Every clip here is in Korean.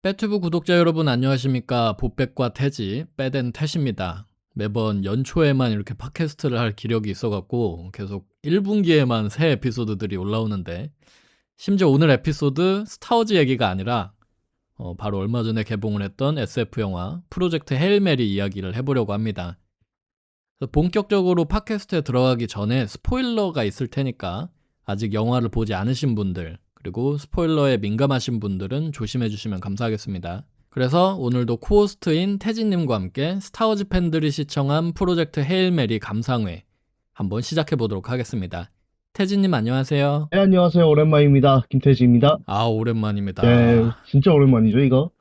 빼튜브 구독자 여러분 안녕하십니까. 보백과 태지, 빼댄 태시입니다. 매번 연초에만 이렇게 팟캐스트를 할 기력이 있어갖고 계속 1분기에만 새 에피소드들이 올라오는데, 심지어 오늘 에피소드 스타워즈 얘기가 아니라 바로 얼마 전에 개봉을 했던 SF 영화 프로젝트 헤일 메리 이야기를 해보려고 합니다. 그래서 본격적으로 팟캐스트에 들어가기 전에 스포일러가 있을 테니까 아직 영화를 보지 않으신 분들, 그리고 스포일러에 민감하신 분들은 조심해 주시면 감사하겠습니다. 그래서 오늘도 코호스트인 태진님과 함께 스타워즈 팬들이 시청한 프로젝트 헤일 메리 감상회 한번 시작해 보도록 하겠습니다. 태진님 안녕하세요. 네, 안녕하세요. 오랜만입니다. 김태지입니다. 아, 오랜만입니다. 네, 진짜 오랜만이죠, 이거?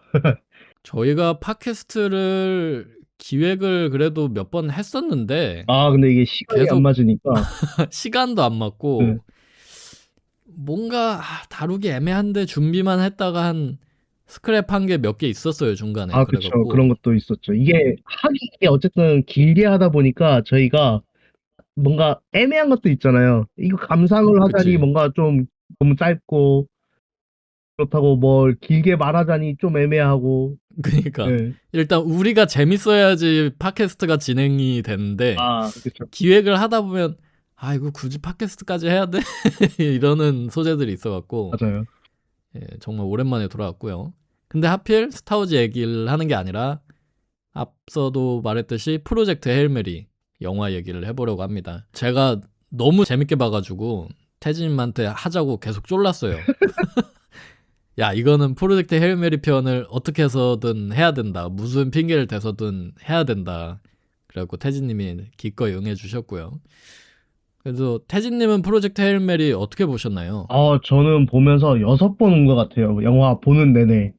저희가 팟캐스트를 기획을 그래도 몇 번 했었는데 아, 근데 이게 시간이 안 계속 맞으니까. 시간도 안 네. 맞고 뭔가 다루기 애매한데 준비만 했다가 한 스크랩한 게 몇 개 있었어요, 중간에. 아, 그쵸. 그래갖고 그런 것도 있었죠. 이게 어쨌든 길게 하다 보니까 저희가 뭔가 애매한 것도 있잖아요. 이거 감상을 하자니 그치. 뭔가 좀 너무 짧고, 그렇다고 뭘 길게 말하자니 좀 애매하고. 그러니까 네. 일단 우리가 재밌어야지 팟캐스트가 진행이 되는데, 아, 그쵸. 기획을 하다 보면 이거 굳이 팟캐스트까지 해야 돼? 이러는 소재들이 있어갖고 맞아요. 정말 오랜만에 돌아왔고요. 근데 하필 스타워즈 얘기를 하는 게 아니라 앞서도 말했듯이 프로젝트 헤일 메리 영화 얘기를 해보려고 합니다. 제가 너무 재밌게 봐가지고 태진님한테 하자고 계속 쫄랐어요. 야, 이거는 프로젝트 헤일 메리 편을 어떻게 해서든 해야 된다. 무슨 핑계를 대서든 해야 된다. 그래갖고 태진님이 기꺼이 응해주셨고요. 그래서 태진님은 프로젝트 헤일 메리 어떻게 보셨나요? 저는 보면서 6번 온 것 같아요. 영화 보는 내내.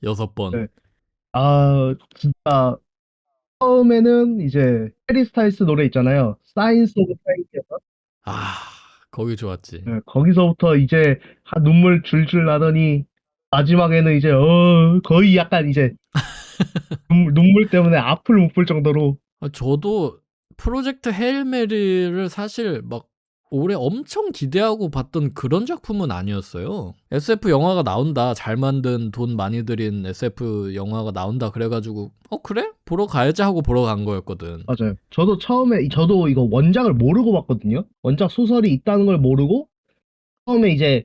6번. 네. 진짜 처음에는 이제 해리 스타일스 노래 있잖아요. 사이언스 오브 사이언스. 아, 거기 좋았지. 거기서부터 이제 눈물 줄줄 나더니 마지막에는 이제 거의 약간 이제 눈물 때문에 앞을 못 볼 정도로. 저도 프로젝트 헤일 메리를 사실 막 올해 엄청 기대하고 봤던 그런 작품은 아니었어요. SF 영화가 나온다, 잘 만든 돈 많이 들인 SF 영화가 나온다 그래가지고 그래? 보러 가야지 하고 보러 간 거였거든. 맞아요. 저도 처음에 저도 이거 원작을 모르고 봤거든요. 원작 소설이 있다는 걸 모르고 처음에 이제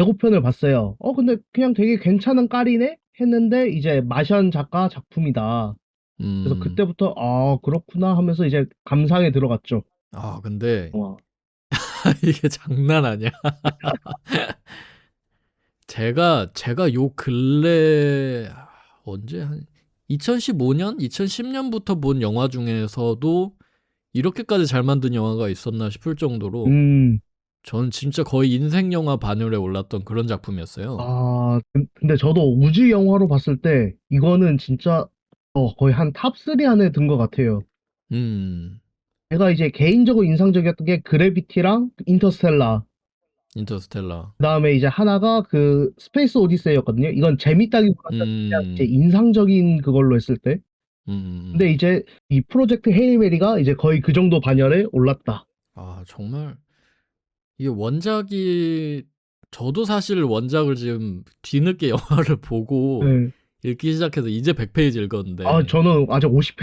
예고편을 봤어요. 근데 그냥 되게 괜찮은 깔이네 했는데 이제 마션 작가 작품이다. 그래서 음, 그때부터 그렇구나 하면서 이제 감상에 들어갔죠. 근데 와. 이게 장난 아니야. 제가 요 근래 언제 한 2015년, 2010년부터 본 영화 중에서도 이렇게까지 잘 만든 영화가 있었나 싶을 정도로 음. 저는 진짜 거의 인생 영화 반열에 올랐던 그런 작품이었어요. 근데 저도 우주 영화로 봤을 때 이거는 진짜 거의 한 탑3 안에 든 것 같아요. 음, 제가 이제 개인적으로 인상적이었던 게 그래비티랑 인터스텔라. 인터스텔라. 그다음에 이제 하나가 그 스페이스 오디세이였거든요. 이건 재밌다기보다는 그냥 이제 음, 인상적인 그걸로 했을 때. 음, 근데 이제 이 프로젝트 헤일메리가 이제 거의 그 정도 반열에 올랐다. 정말 이게 원작이, 저도 사실 원작을 지금 뒤늦게 영화를 보고 네. 읽기 시작해서 이제 100페이지 읽었는데 저는 아직 50회.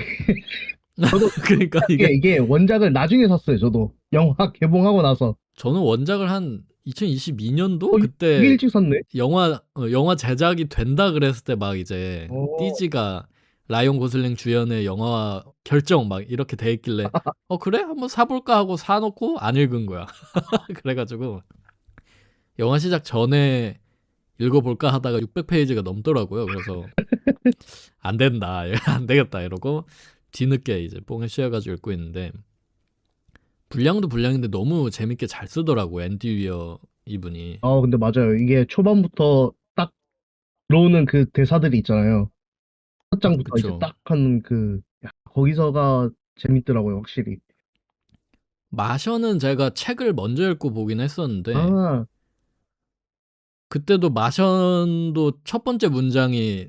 저도 그러니까 이게 원작을 나중에 샀어요. 저도 영화 개봉하고 나서. 저는 원작을 한 2022년도 되게 그때 일찍 샀네. 영화 제작이 된다 그랬을 때 막 이제 어. 띠지가 라이언 고슬링 주연의 영화 결정 막 이렇게 돼 있길래 그래? 한번 사볼까 하고 사놓고 안 읽은 거야. 그래가지고 영화 시작 전에 읽어볼까 하다가 600페이지가 넘더라고요. 그래서 안 된다, 안 되겠다 이러고 뒤늦게 이제 뽕에 씌어가지고 읽고 있는데, 분량도 분량인데 너무 재밌게 잘 쓰더라고 앤디 위어 이분이. 근데 맞아요. 이게 초반부터 딱 들어오는 그 대사들이 있잖아요. 첫 장부터 이제 그쵸. 딱 하는 거기서가 재밌더라고요, 확실히. 마션은 제가 책을 먼저 읽고 보긴 했었는데, 아, 그때도 마션도 첫 번째 문장이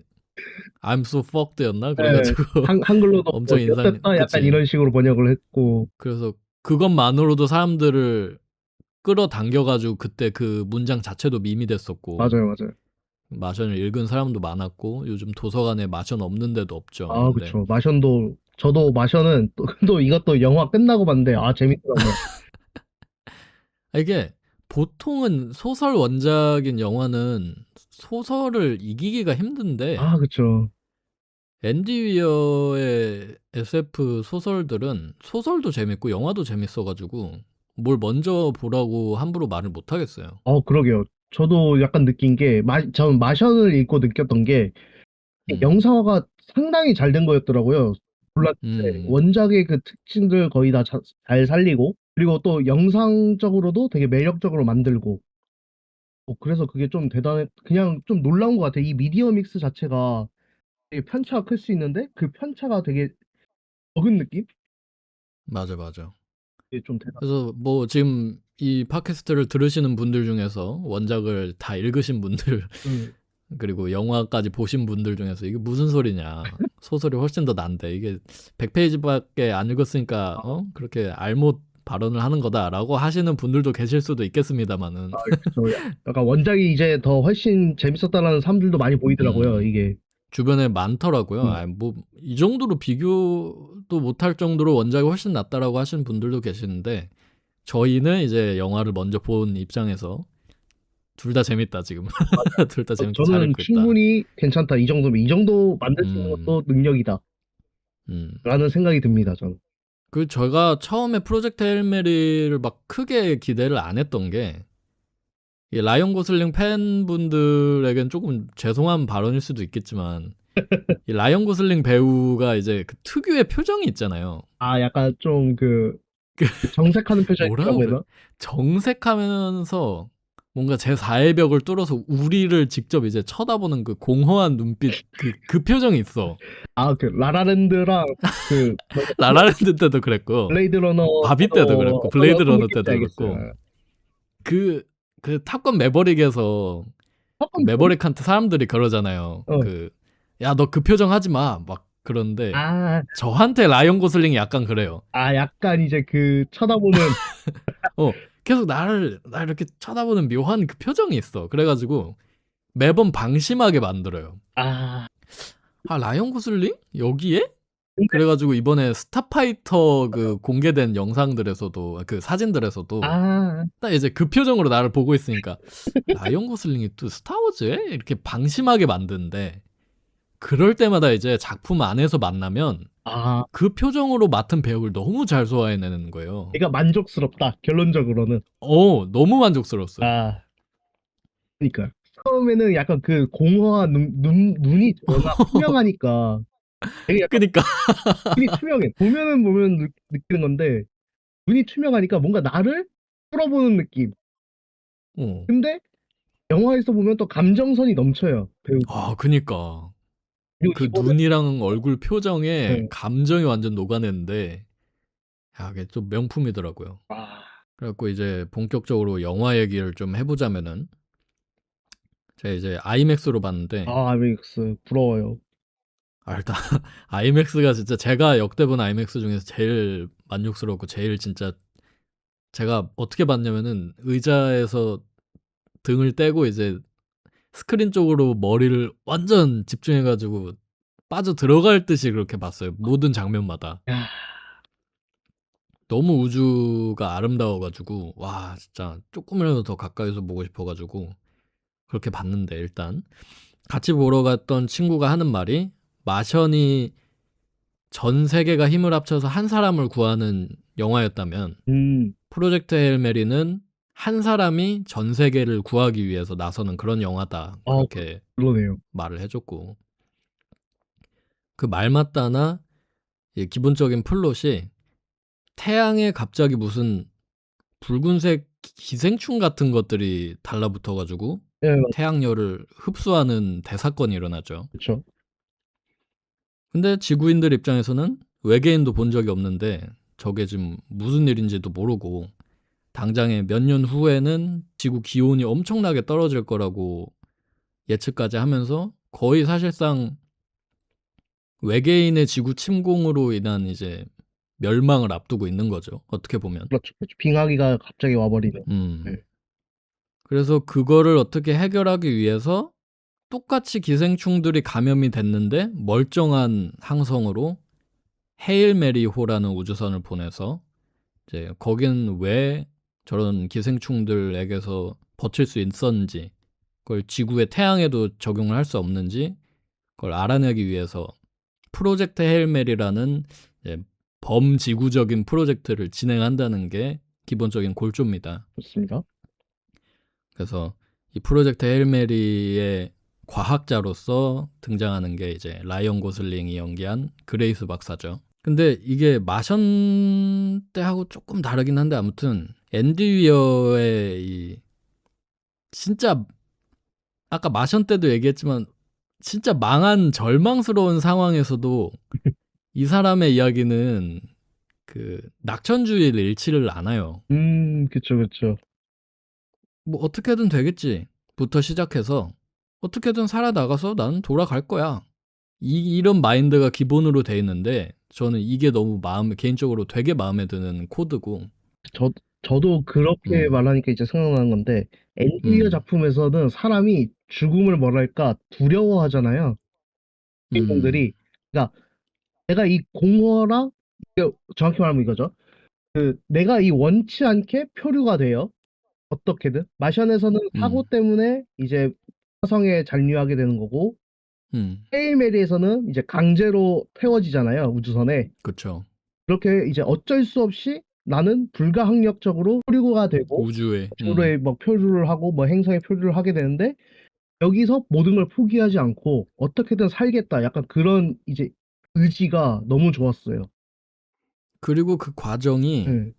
I'm so fucked였나? 네. 그래가지고 한글로도 뭐, 엄청 인상, 엿됐다 약간 그치. 이런 식으로 번역을 했고. 그래서 그것만으로도 사람들을 끌어당겨가지고 그때 그 문장 자체도 밈이 됐었고, 맞아요, 맞아요. 마션을 읽은 사람도 많았고 요즘 도서관에 마션 없는 데도 없죠. 아, 근데 그쵸. 마션도, 저도 마션은 또 이것도 영화 끝나고 봤는데, 아, 재밌더라고요. 이게 보통은 소설 원작인 영화는 소설을 이기기가 힘든데 아, 그쵸. 앤디 위어의 SF 소설들은 소설도 재밌고 영화도 재밌어가지고 뭘 먼저 보라고 함부로 말을 못 하겠어요. 그러게요. 저도 약간 느낀 게, 저는 마션을 읽고 느꼈던 게, 음, 영상화가 상당히 잘 된 거였더라고요. 몰랐는데, 음, 원작의 그 특징들 거의 다 잘 살리고, 그리고 또 영상적으로도 되게 매력적으로 만들고, 그래서 그게 좀 그냥 좀 놀라운 것 같아요. 이 미디어 믹스 자체가 되게 편차가 클 수 있는데, 그 편차가 되게 적은 느낌? 맞아, 맞아. 이게 좀 대단. 그래서 뭐 지금 이 팟캐스트를 들으시는 분들 중에서 원작을 다 읽으신 분들 음, 그리고 영화까지 보신 분들 중에서 이게 무슨 소리냐. 소설이 훨씬 더 난데 이게 100페이지밖에 안 읽었으니까 그렇게 알못 발언을 하는 거다라고 하시는 분들도 계실 수도 있겠습니다만은 그쵸. 약간 원작이 이제 더 훨씬 재밌었다라는 사람들도 많이 보이더라고요, 음, 이게. 주변에 많더라고요. 음. 뭐 이 정도로 비교도 못할 정도로 원작이 훨씬 낫다라고 하시는 분들도 계시는데 저희는 이제 영화를 먼저 본 입장에서 둘 다 재밌다 지금. 둘 다 재밌게 잘 저는 읽고 있다. 충분히 괜찮다. 이 정도면, 이 정도 만들 수 있는 음, 것도 능력이다. 음. 라는 생각이 듭니다, 저는. 저희가 처음에 프로젝트 헤일 메리를 막 크게 기대를 안 했던 게, 이 라이언 고슬링 팬분들에겐 조금 죄송한 발언일 수도 있겠지만, 이 라이언 고슬링 배우가 이제 그 특유의 표정이 있잖아요. 아, 약간 좀 정색하는 뭐라고 표정이라고 해야 그래? 되나? 정색하면서 뭔가 제4의 벽을 뚫어서 우리를 직접 이제 쳐다보는 그 공허한 눈빛, 그 표정이 있어. 아, 라라랜드랑 라라랜드 때도 그랬고, 블레이드 러너 바비 때도 때도 그랬고, 블레이드 어떤 러너 느낌인지 때도 그랬고, 알겠어요. 그, 그 탑건 매버릭에서 그 팝콘 좀? 매버릭한테 사람들이 그러잖아요. 어. 야, 너 그 표정 하지 마. 막 그런데 아, 저한테 라이언 고슬링이 약간 그래요. 약간 이제 쳐다보는, 어, 계속 날 이렇게 쳐다보는 묘한 그 표정이 있어. 그래가지고 매번 방심하게 만들어요. 아, 아, 라이언 고슬링? 여기에? 근데, 그래가지고 이번에 스타파이터 그 공개된 영상들에서도 그 사진들에서도 아, 딱 이제 그 표정으로 나를 보고 있으니까 라이언 고슬링이 또 스타워즈에 이렇게 방심하게 만드는데 그럴 때마다 이제 작품 안에서 만나면 아, 그 표정으로 맡은 배우를 너무 잘 소화해내는 거예요. 내가 만족스럽다, 결론적으로는. 너무 만족스러웠어요. 아, 그러니까. 처음에는 약간 공허한 눈이 워낙 투명하니까 되게 약간 그니까, 눈이 투명해. 보면 느끼는 건데, 눈이 투명하니까 뭔가 나를 뚫어보는 느낌. 어, 근데 영화에서 보면 또 감정선이 넘쳐요, 배우들이. 그니까. 그리고 그 이번에, 눈이랑 얼굴 표정에 네. 감정이 완전 녹아내는데, 야, 이게 좀 명품이더라고요. 아, 그래갖고 이제 본격적으로 영화 얘기를 좀 해보자면은, 제가 이제 아이맥스로 봤는데, 아이맥스 부러워요. 일단, 아이맥스가 진짜 제가 역대 본 아이맥스 중에서 제일 만족스럽고 제일 진짜 제가 어떻게 봤냐면은 의자에서 등을 떼고 이제 스크린 쪽으로 머리를 완전 집중해가지고 빠져 들어갈 듯이 그렇게 봤어요. 모든 장면마다. 야, 너무 우주가 아름다워가지고, 와, 진짜 조금이라도 더 가까이서 보고 싶어가지고, 그렇게 봤는데, 일단. 같이 보러 갔던 친구가 하는 말이, 마션이 전 세계가 힘을 합쳐서 한 사람을 구하는 영화였다면, 음, 프로젝트 헤일 메리는 한 사람이 전 세계를 구하기 위해서 나서는 그런 영화다. 그렇게 그러네요. 말을 해줬고. 그 말 맞다나 이 기본적인 플롯이 태양에 갑자기 무슨 붉은색 기생충 같은 것들이 달라붙어가지고 예, 태양열을 흡수하는 대사건이 일어나죠. 그렇죠. 근데 지구인들 입장에서는 외계인도 본 적이 없는데 저게 지금 무슨 일인지도 모르고 당장에 몇 년 후에는 지구 기온이 엄청나게 떨어질 거라고 예측까지 하면서 거의 사실상 외계인의 지구 침공으로 인한 이제 멸망을 앞두고 있는 거죠. 어떻게 보면. 그렇죠. 그렇죠. 빙하기가 갑자기 와버리는. 음. 네. 그래서 그거를 어떻게 해결하기 위해서 똑같이 기생충들이 감염이 됐는데 멀쩡한 항성으로 헤일 메리호라는 우주선을 보내서 이제 거긴 왜 저런 기생충들에게서 버틸 수 있었는지, 그걸 지구의 태양에도 적용을 할 수 없는지 그걸 알아내기 위해서 프로젝트 헤일 메리라는 이제 범지구적인 프로젝트를 진행한다는 게 기본적인 골조입니다. 좋습니다. 그래서 이 프로젝트 헤일 메리의 과학자로서 등장하는 게 이제 라이언 고슬링이 연기한 그레이스 박사죠. 근데 이게 마션 때하고 조금 다르긴 한데 아무튼 앤디 위어의 이 진짜 아까 마션 때도 얘기했지만 진짜 망한 절망스러운 상황에서도 이 사람의 이야기는 그 낙천주의를 잃지를 않아요. 그쵸, 그쵸. 뭐 어떻게든 되겠지부터 시작해서 어떻게든 살아나가서 나는 돌아갈 거야. 이런 마인드가 기본으로 돼 있는데 저는 이게 너무 개인적으로 되게 마음에 드는 코드고. 저, 저도 그렇게 음, 말하니까 이제 생각나는 건데, 엔디어 음, 작품에서는 사람이 죽음을 뭐랄까 두려워하잖아요. 음, 주인공들이. 그러니까 내가 이 공허랑, 이게 정확히 말하면 이거죠. 그, 내가 이 원치 않게 표류가 돼요. 어떻게든. 마션에서는 사고 음, 때문에 이제 화성에 잔류하게 되는 거고, 음, 헤일 메리에서는 이제 강제로 태워지잖아요, 우주선에. 그쵸. 그렇게 이제 어쩔 수 없이 나는 불가항력적으로 표류가 되고, 우주에, 지구로에 뭐 표류를 하고, 뭐 행성에 표류를 하게 되는데, 여기서 모든 걸 포기하지 않고, 어떻게든 살겠다. 약간 그런 이제 의지가 너무 좋았어요. 그리고 그 과정이 네.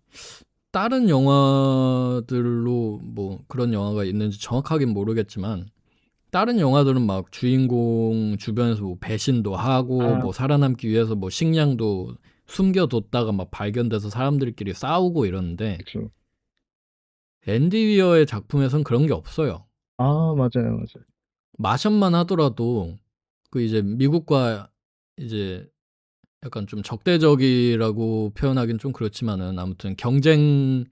다른 영화들로 뭐 그런 영화가 있는지 정확하긴 모르겠지만 다른 영화들은 막 주인공 주변에서 뭐 배신도 하고 아, 뭐 살아남기 위해서 뭐 식량도 숨겨뒀다가 막 발견돼서 사람들끼리 싸우고 이러는데 그렇죠. 앤디 위어의 작품에선 그런 게 없어요. 아, 맞아요, 맞아요. 마션만 하더라도 그 이제 미국과 이제 약간 좀 적대적이라고 표현하긴 좀 그렇지만은 아무튼 경쟁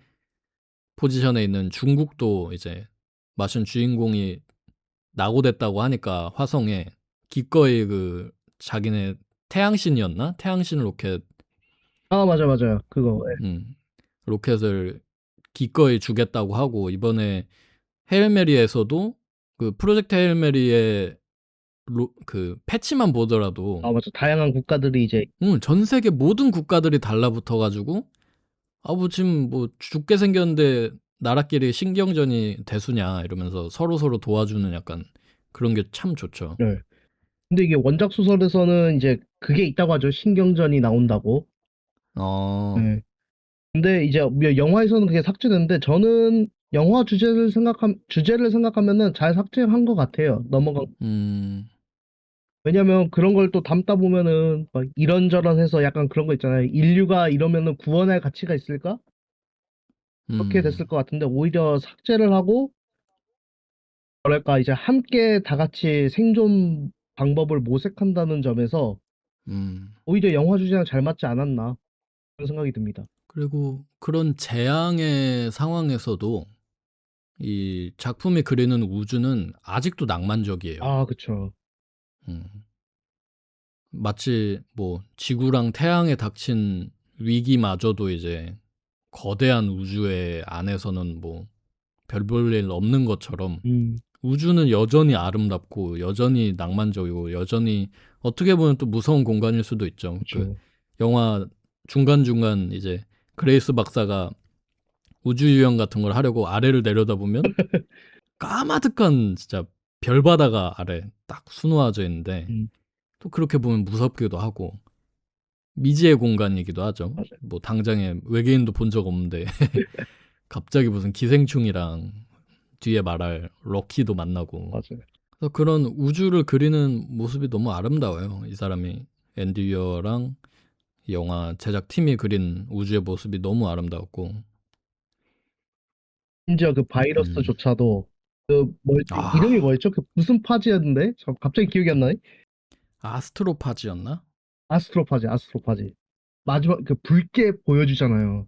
포지션에 있는 중국도 이제 마션 주인공이 낙오됐다고 하니까 화성에 기꺼이 그 자기네 태양신이었나? 태양신 로켓, 아, 맞아, 맞아요. 그거. 예. 음, 로켓을 기꺼이 주겠다고 하고 이번에 헤일메리에서도 그 프로젝트 헤일메리의 그 패치만 보더라도 아, 맞아. 다양한 국가들이 이제, 전 세계 모든 국가들이 달라붙어 가지고 뭐 지금 뭐 죽게 생겼는데 나라끼리 신경전이 대수냐 이러면서 서로 도와주는 약간 그런 게 참 좋죠. 네. 근데 이게 원작 소설에서는 이제 그게 있다고 하죠. 신경전이 나온다고. 어, 네. 근데 이제 영화에서는 그게 삭제됐는데 저는 영화 주제를 생각하면은 잘 삭제한 것 같아요. 음, 왜냐면 그런 걸 또 담다 보면은 막 이런저런 해서 약간 그런 거 있잖아요. 인류가 이러면은 구원할 가치가 있을까? 그렇게 음, 됐을 것 같은데 오히려 삭제를 하고 뭐랄까 이제 함께 다 같이 생존 방법을 모색한다는 점에서 음. 오히려 영화 주제랑 잘 맞지 않았나 그런 생각이 듭니다. 그리고 그런 재앙의 상황에서도 이 작품이 그리는 우주는 아직도 낭만적이에요. 아, 그쵸. 음. 마치 뭐 지구랑 태양에 닥친 위기마저도 이제 거대한 우주의 안에서는 뭐 별 볼 일 없는 것처럼 음, 우주는 여전히 아름답고 여전히 낭만적이고 여전히 어떻게 보면 또 무서운 공간일 수도 있죠. 그 그쵸. 영화 중간중간 이제 그레이스 박사가 우주 유형 같은 걸 하려고 아래를 내려다보면 까마득한 진짜 별바다가 아래 딱 수놓아져 있는데 음, 또 그렇게 보면 무섭기도 하고 미지의 공간이기도 하죠. 맞아요. 뭐 당장에 외계인도 본 적 없는데 갑자기 무슨 기생충이랑 뒤에 말할 럭키도 만나고 맞아요. 그래서 그런 우주를 그리는 모습이 너무 아름다워요. 이 사람이 앤디 위어랑 영화 제작 팀이 그린 우주의 모습이 너무 아름다웠고 심지어 그 음. 바이러스조차도 그 뭐였지? 이름이 아, 뭐였죠? 그 무슨 파지였는데? 저 갑자기 기억이 안 나네. 아스트로파지였나? 아스트로파지, 아스트로파지. 마지막 그 붉게 보여주잖아요.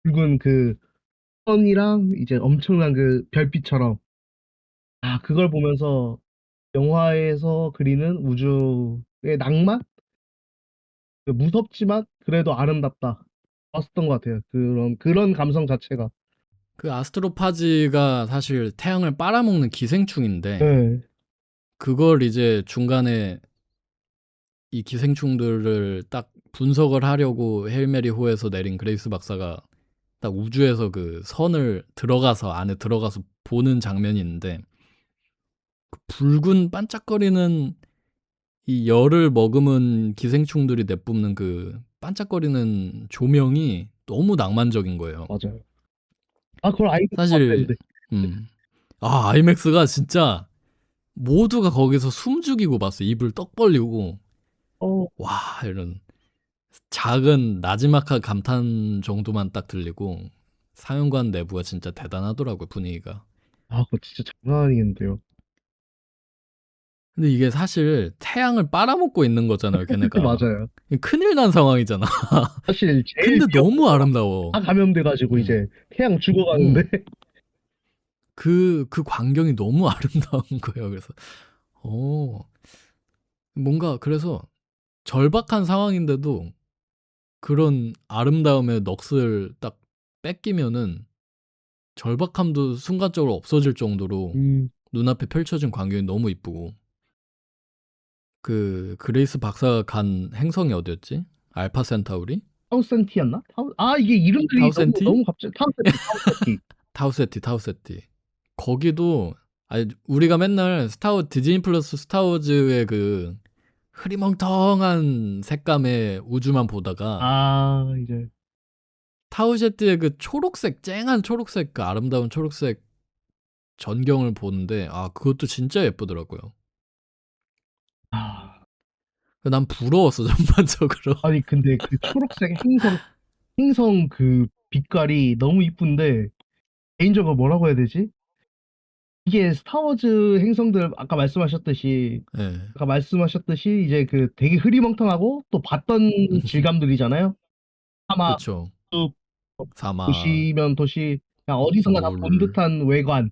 붉은 그 선이랑 이제 엄청난 그 별빛처럼. 아, 그걸 보면서 영화에서 그리는 우주의 낭만? 무섭지만 그래도 아름답다. 봤었던 것 같아요. 그런 감성 자체가. 그 아스트로파지가 사실 태양을 빨아먹는 기생충인데 네, 그걸 이제 중간에 이 기생충들을 딱 분석을 하려고 헤일 메리 호에서 내린 그레이스 박사가 딱 우주에서 그 선을 들어가서 안에 들어가서 보는 장면이 있는데 그 붉은 반짝거리는 이 열을 머금은 기생충들이 내뿜는 그 반짝거리는 조명이 너무 낭만적인 거예요. 맞아요. 아, 그걸 아이맥스 봤어야 사실 했는데. 음. 아이맥스가 진짜 모두가 거기서 숨 죽이고 봤어요. 입을 떡 벌리고 어, 와 이런 작은 나지막한 감탄 정도만 딱 들리고 상영관 내부가 진짜 대단하더라고요, 분위기가. 아, 그거 진짜 장난 아니겠는데요. 근데 이게 사실 태양을 빨아먹고 있는 거잖아요, 걔네가. 맞아요. 큰일 난 상황이잖아. 사실 제일 근데 위험한 너무 거가 아름다워. 다 감염돼가지고 음. 이제 태양 죽어가는데. 어. 그 광경이 너무 아름다운 거예요. 그래서 어 뭔가 그래서 절박한 상황인데도 그런 아름다움의 넋을 딱 뺏기면은 절박함도 순간적으로 없어질 정도로 음, 눈앞에 펼쳐진 광경이 너무 이쁘고 그 그레이스 박사가 간 행성이 어디였지? 알파 센타우리? 타우센티였나? 이게 이름들이 너무 타우센티? 너무 갑자기 타우센티. 타우세티. 거기도 아니 우리가 맨날 디즈니 플러스 스타워즈의 그 흐리멍텅한 색감의 우주만 보다가 이제 타우세티의 그 초록색 쨍한 초록색 그 아름다운 초록색 전경을 보는데 그것도 진짜 예쁘더라고요. 아, 난 부러웠어 전반적으로. 아니 근데 그 초록색 행성 그 빛깔이 너무 이쁜데 개인적으로 뭐라고 해야 되지? 이게 스타워즈 행성들 예. 아까 말씀하셨듯이 이제 그 되게 흐리멍텅하고 또 봤던 질감들이잖아요. 아마 그쵸. 쭉 사막, 도시 그냥 어디선가 다 본 물. 듯한 외관.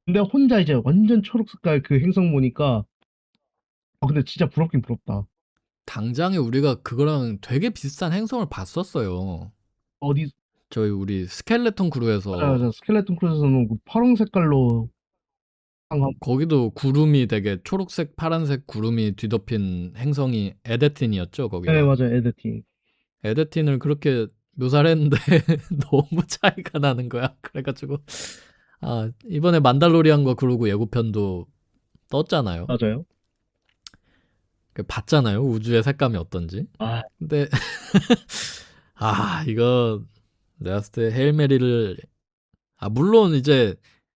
근데 혼자 이제 완전 초록 색깔 그 행성 보니까 근데 진짜 부럽긴 부럽다. 당장에 우리가 그거랑 되게 비슷한 행성을 봤었어요. 어디 우리 스켈레톤 크루에서 맞아. 스켈레톤 크루즈에서는 그 파란 색깔로 한 거. 거기도 구름이 되게 초록색, 파란색 구름이 뒤덮인 행성이 에데틴이었죠, 네, 거기가. 맞아요. 에드티. 에데틴을 그렇게 묘사를 했는데 너무 차이가 나는 거야. 그래가지고 이번에 만달로리안과 그러고 예고편도 떴잖아요. 맞아요. 봤잖아요. 우주의 색감이 어떤지. 아, 근데 이거 내가 봤을 때 헤일 메리를 물론 이제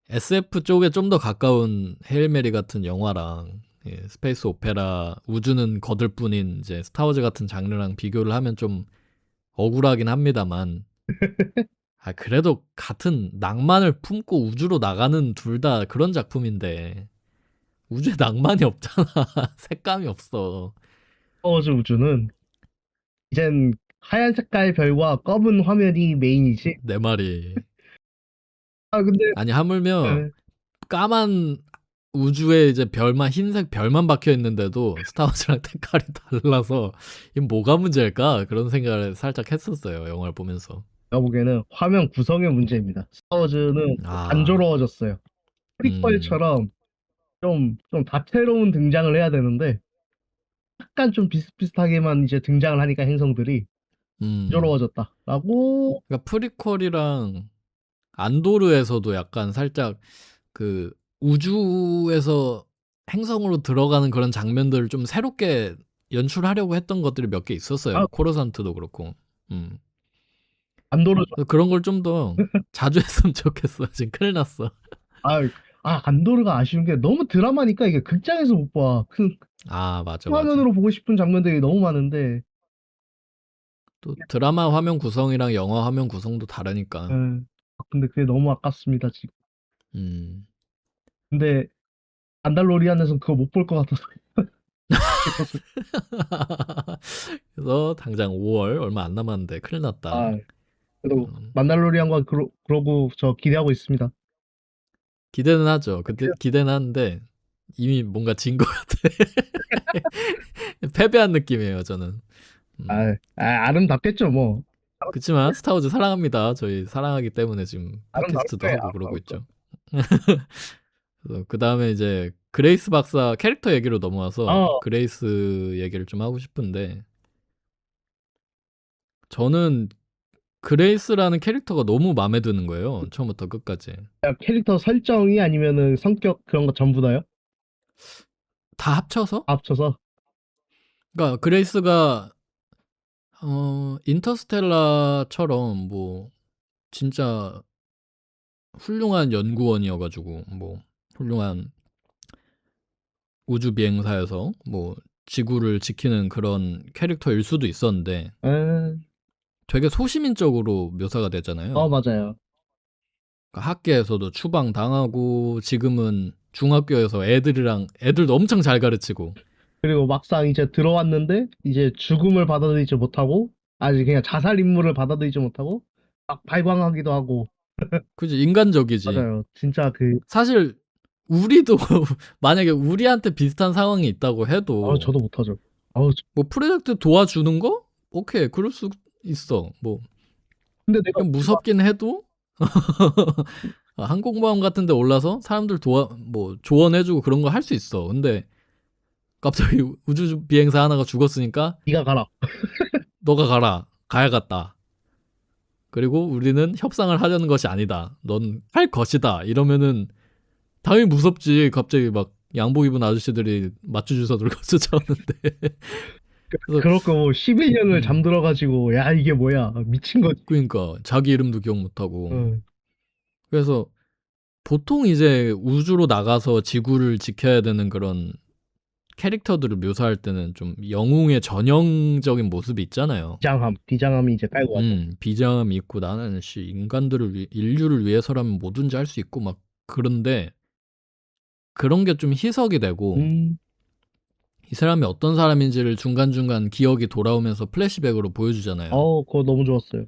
SF 쪽에 좀 더 가까운 헤일 메리 같은 영화랑 스페이스 오페라 우주는 거들 뿐인 이제 스타워즈 같은 장르랑 비교를 하면 좀 억울하긴 합니다만 그래도 같은 낭만을 품고 우주로 나가는 둘 다 그런 작품인데 우주에 낭만이 없잖아. 색감이 없어. 스타워즈 우주는 이젠 하얀 색깔 별과 검은 화면이 메인이지. 내 말이. 근데 아니 하물며 네. 까만 우주에 이제 별만 흰색 별만 박혀 있는데도 스타워즈랑 색깔이 달라서 이 뭐가 문제일까 그런 생각을 살짝 했었어요 영화를 보면서. 제가 보기에는 화면 구성의 문제입니다. 스타워즈는 아, 단조로워졌어요. 음, 프리퀄처럼 좀 다채로운 등장을 해야 되는데 약간 좀 비슷비슷하게만 이제 등장을 하니까 행성들이 음. 단조로워졌다라고. 그러니까 프리퀄이랑 안도르에서도 약간 살짝 그 우주에서 행성으로 들어가는 그런 장면들을 좀 새롭게 연출하려고 했던 것들이 몇 개 아, 있었어요. 코르산트도 그렇고. 음. 안도르 그런 걸 좀 더 자주 했으면 좋겠어. 지금 큰일 났어. 아, 안도르가 아쉬운 게 너무 드라마니까 이게 극장에서 못 봐. 맞아. 화면으로 보고 싶은 장면들이 너무 많은데. 또 드라마 화면 구성이랑 영화 화면 구성도 다르니까. 예. 근데 그게 너무 아깝습니다, 지금. 음. 근데 안달로리안에서는 그거 못 볼 것 같아서. 그래서 당장 5월 얼마 안 남았는데 큰일 났다. 아, 그래도 음. 만달로리안과 그러고 저 기대하고 있습니다. 기대는 하죠. 그때 기대는 하는데 이미 뭔가 진 것 같아. 패배한 느낌이에요, 저는. 아름답겠죠, 뭐. 그치만 스타워즈 사랑합니다. 저희 사랑하기 때문에 지금 아름다울 팟캐스트도 거예요, 하고 그러고 아름다울 거예요. 있죠. 그 다음에 이제 그레이스 박사 캐릭터 얘기로 넘어와서 어, 그레이스 얘기를 좀 하고 싶은데, 저는 그레이스라는 캐릭터가 너무 마음에 드는 거예요. 처음부터 끝까지. 캐릭터 설정이 아니면은 성격 그런 거 전부 다요? 다 합쳐서? 합쳐서? 그러니까 그레이스가 인터스텔라처럼 뭐 진짜 훌륭한 연구원이어가지고 뭐 훌륭한 우주 비행사에서 뭐 지구를 지키는 그런 캐릭터일 수도 있었는데 음, 되게 소시민적으로 묘사가 되잖아요. 맞아요. 그러니까 학교에서도 추방 당하고 지금은 중학교에서 애들도 엄청 잘 가르치고 그리고 막상 이제 들어왔는데, 이제 죽음을 받아들이지 못하고, 아직 그냥 자살 임무를 받아들이지 못하고, 막 발광하기도 하고, 그지 인간적이지. 맞아요. 진짜 사실 우리도 만약에 우리한테 비슷한 상황이 있다고 해도 저도 못하죠. 뭐 프로젝트 도와주는 거? 오케이 그럴 수 있어. 뭐 근데 내가 그냥 무섭긴 해도 항공모함 같은 데 올라서 사람들 뭐 조언해주고 그런 거 할 수 있어. 근데 갑자기 우주 비행사 하나가 죽었으니까 네가 가라. 너가 가야겠다. 그리고 우리는 협상을 하려는 것이 아니다. 넌 할 것이다. 이러면은 당연히 무섭지. 갑자기 막 양복 입은 아저씨들이 맞춰주서 들고 쫓아오는데. 그래서 그럴 거뭐 11년을 음, 잠들어가지고, 야, 이게 뭐야. 미친 거지. 그러니까 자기 이름도 기억 못하고. 응. 그래서 보통 이제 우주로 나가서 지구를 지켜야 되는 그런 캐릭터들을 묘사할 때는 좀 영웅의 전형적인 모습이 있잖아요. 비장함이 이제 깔고 왔죠. 비장함이 있고 나는 인류를 위해서라면 뭐든지 할 수 있고 막 그런데 그런 게 좀 희석이 되고 음, 이 사람이 어떤 사람인지를 중간중간 기억이 돌아오면서 플래시백으로 보여주잖아요. 그거 너무 좋았어요.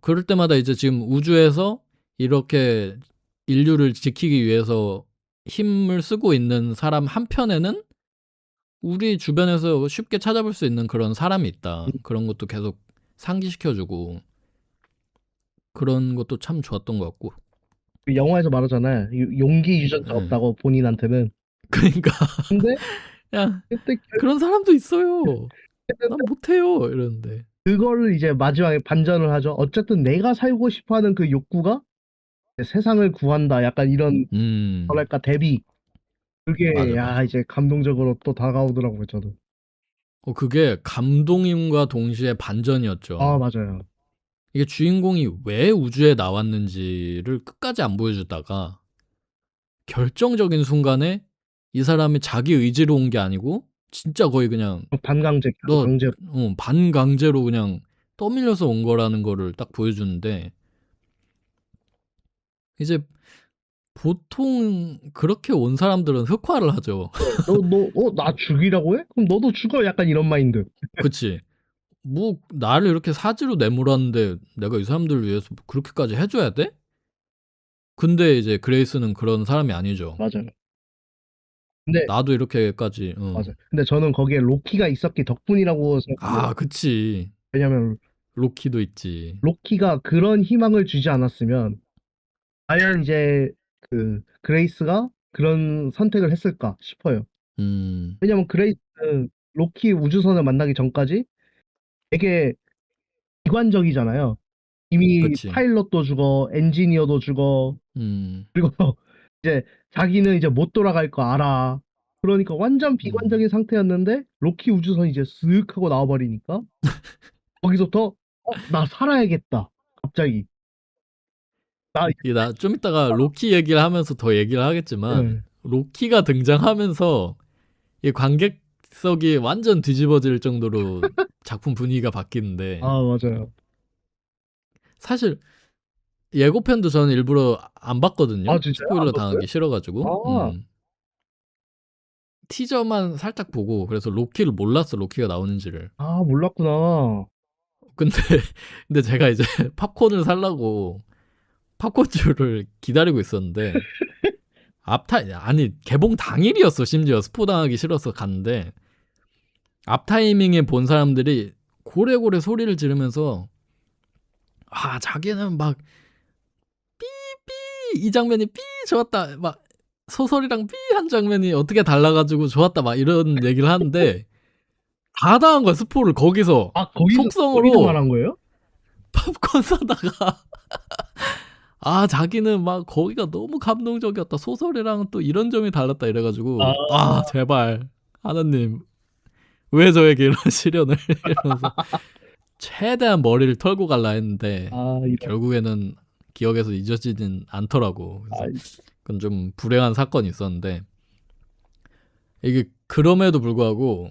그럴 때마다 이제 지금 우주에서 이렇게 인류를 지키기 위해서 힘을 쓰고 있는 사람 한편에는 우리 주변에서 쉽게 찾아볼 수 있는 그런 사람이 있다. 그런 것도 계속 상기시켜주고 그런 것도 참 좋았던 것 같고. 그 영화에서 말하잖아요. 용기 유전자 예. 없다고 본인한테는. 그러니까 근데 야 그때 그런 사람도 있어요. 결국에는 난 못해요 이러는데. 그거를 이제 마지막에 반전을 하죠. 어쨌든 내가 살고 싶어하는 그 욕구가 세상을 구한다. 약간 이런 음 뭐랄까 대비. 그게 맞아 야 맞아. 이제 감동적으로 또 다가오더라고요. 저도. 그게 감동임과 동시에 반전이었죠. 맞아요. 이게 주인공이 왜 우주에 나왔는지를 끝까지 안 보여주다가 결정적인 순간에 이 사람이 자기 의지로 온 게 아니고 진짜 거의 그냥 반강제, 너 강제로. 반강제로 그냥 떠밀려서 온 거라는 거를 딱 보여주는데 이제 보통 그렇게 온 사람들은 흑화를 하죠. 나 죽이라고 해? 그럼 너도 죽어. 약간 이런 마인드. 그치? 뭐 나를 이렇게 사지로 내몰았는데 내가 이 사람들을 위해서 그렇게까지 해줘야 돼? 근데 이제 그레이스는 그런 사람이 아니죠. 맞아요. 근데 나도 이렇게까지 맞아요. 근데 저는 거기에 로키가 있었기 덕분이라고 생각합니다. 그치. 왜냐면 로키도 있지. 로키가 그런 희망을 주지 않았으면 과연 이제 그레이스가 그런 선택을 했을까 싶어요. 음, 왜냐면 그레이스는 로키 우주선을 만나기 전까지 되게 비관적이잖아요. 이미 그치. 파일럿도 죽어, 엔지니어도 죽어, 음, 그리고 이제 자기는 이제 못 돌아갈 거 알아. 그러니까 완전 음. 비관적인 상태였는데 로키 우주선이 이제 쓱 하고 나와버리니까 거기서부터 나 살아야겠다. 갑자기. 나 이게 나 좀 이따가 로키 얘기를 하면서 더 얘기를 하겠지만, 네. 로키가 등장하면서 이 관객석이 완전 뒤집어질 정도로 작품 분위기가 바뀌는데, 맞아요. 사실 예고편도 저는 일부러 안 봤거든요. 진짜요? 안 스포일러 봤어요? 당하기 싫어가지고. 아, 티저만 살짝 보고, 그래서 로키를 몰랐어, 로키가 나오는지를. 몰랐구나. 근데, 근데 제가 이제 팝콘을 살라고 팝콘 줄을 기다리고 있었는데, 아니 개봉 당일이었어. 심지어 스포 당하기 싫어서 갔는데 앞 타이밍에 본 사람들이 고래고래 소리를 지르면서 자기는 막 삐 이 장면이 삐 좋았다 막 소설이랑 삐 한 장면이 어떻게 달라가지고 좋았다 막 이런 얘기를 하는데 다 당한 거야. 스포를 거기서 아, 거기서 속성으로 말한 거예요? 팝콘 사다가 자기는 막 거기가 너무 감동적이었다. 소설이랑 또 이런 점이 달랐다 이래가지고 아, 제발 하나님 왜 저에게 이런 시련을 이러면서 최대한 머리를 털고 갈라 했는데 이런. 결국에는 기억에서 잊어지진 않더라고. 아, 그래서 그건 좀 불행한 사건이 있었는데 이게 그럼에도 불구하고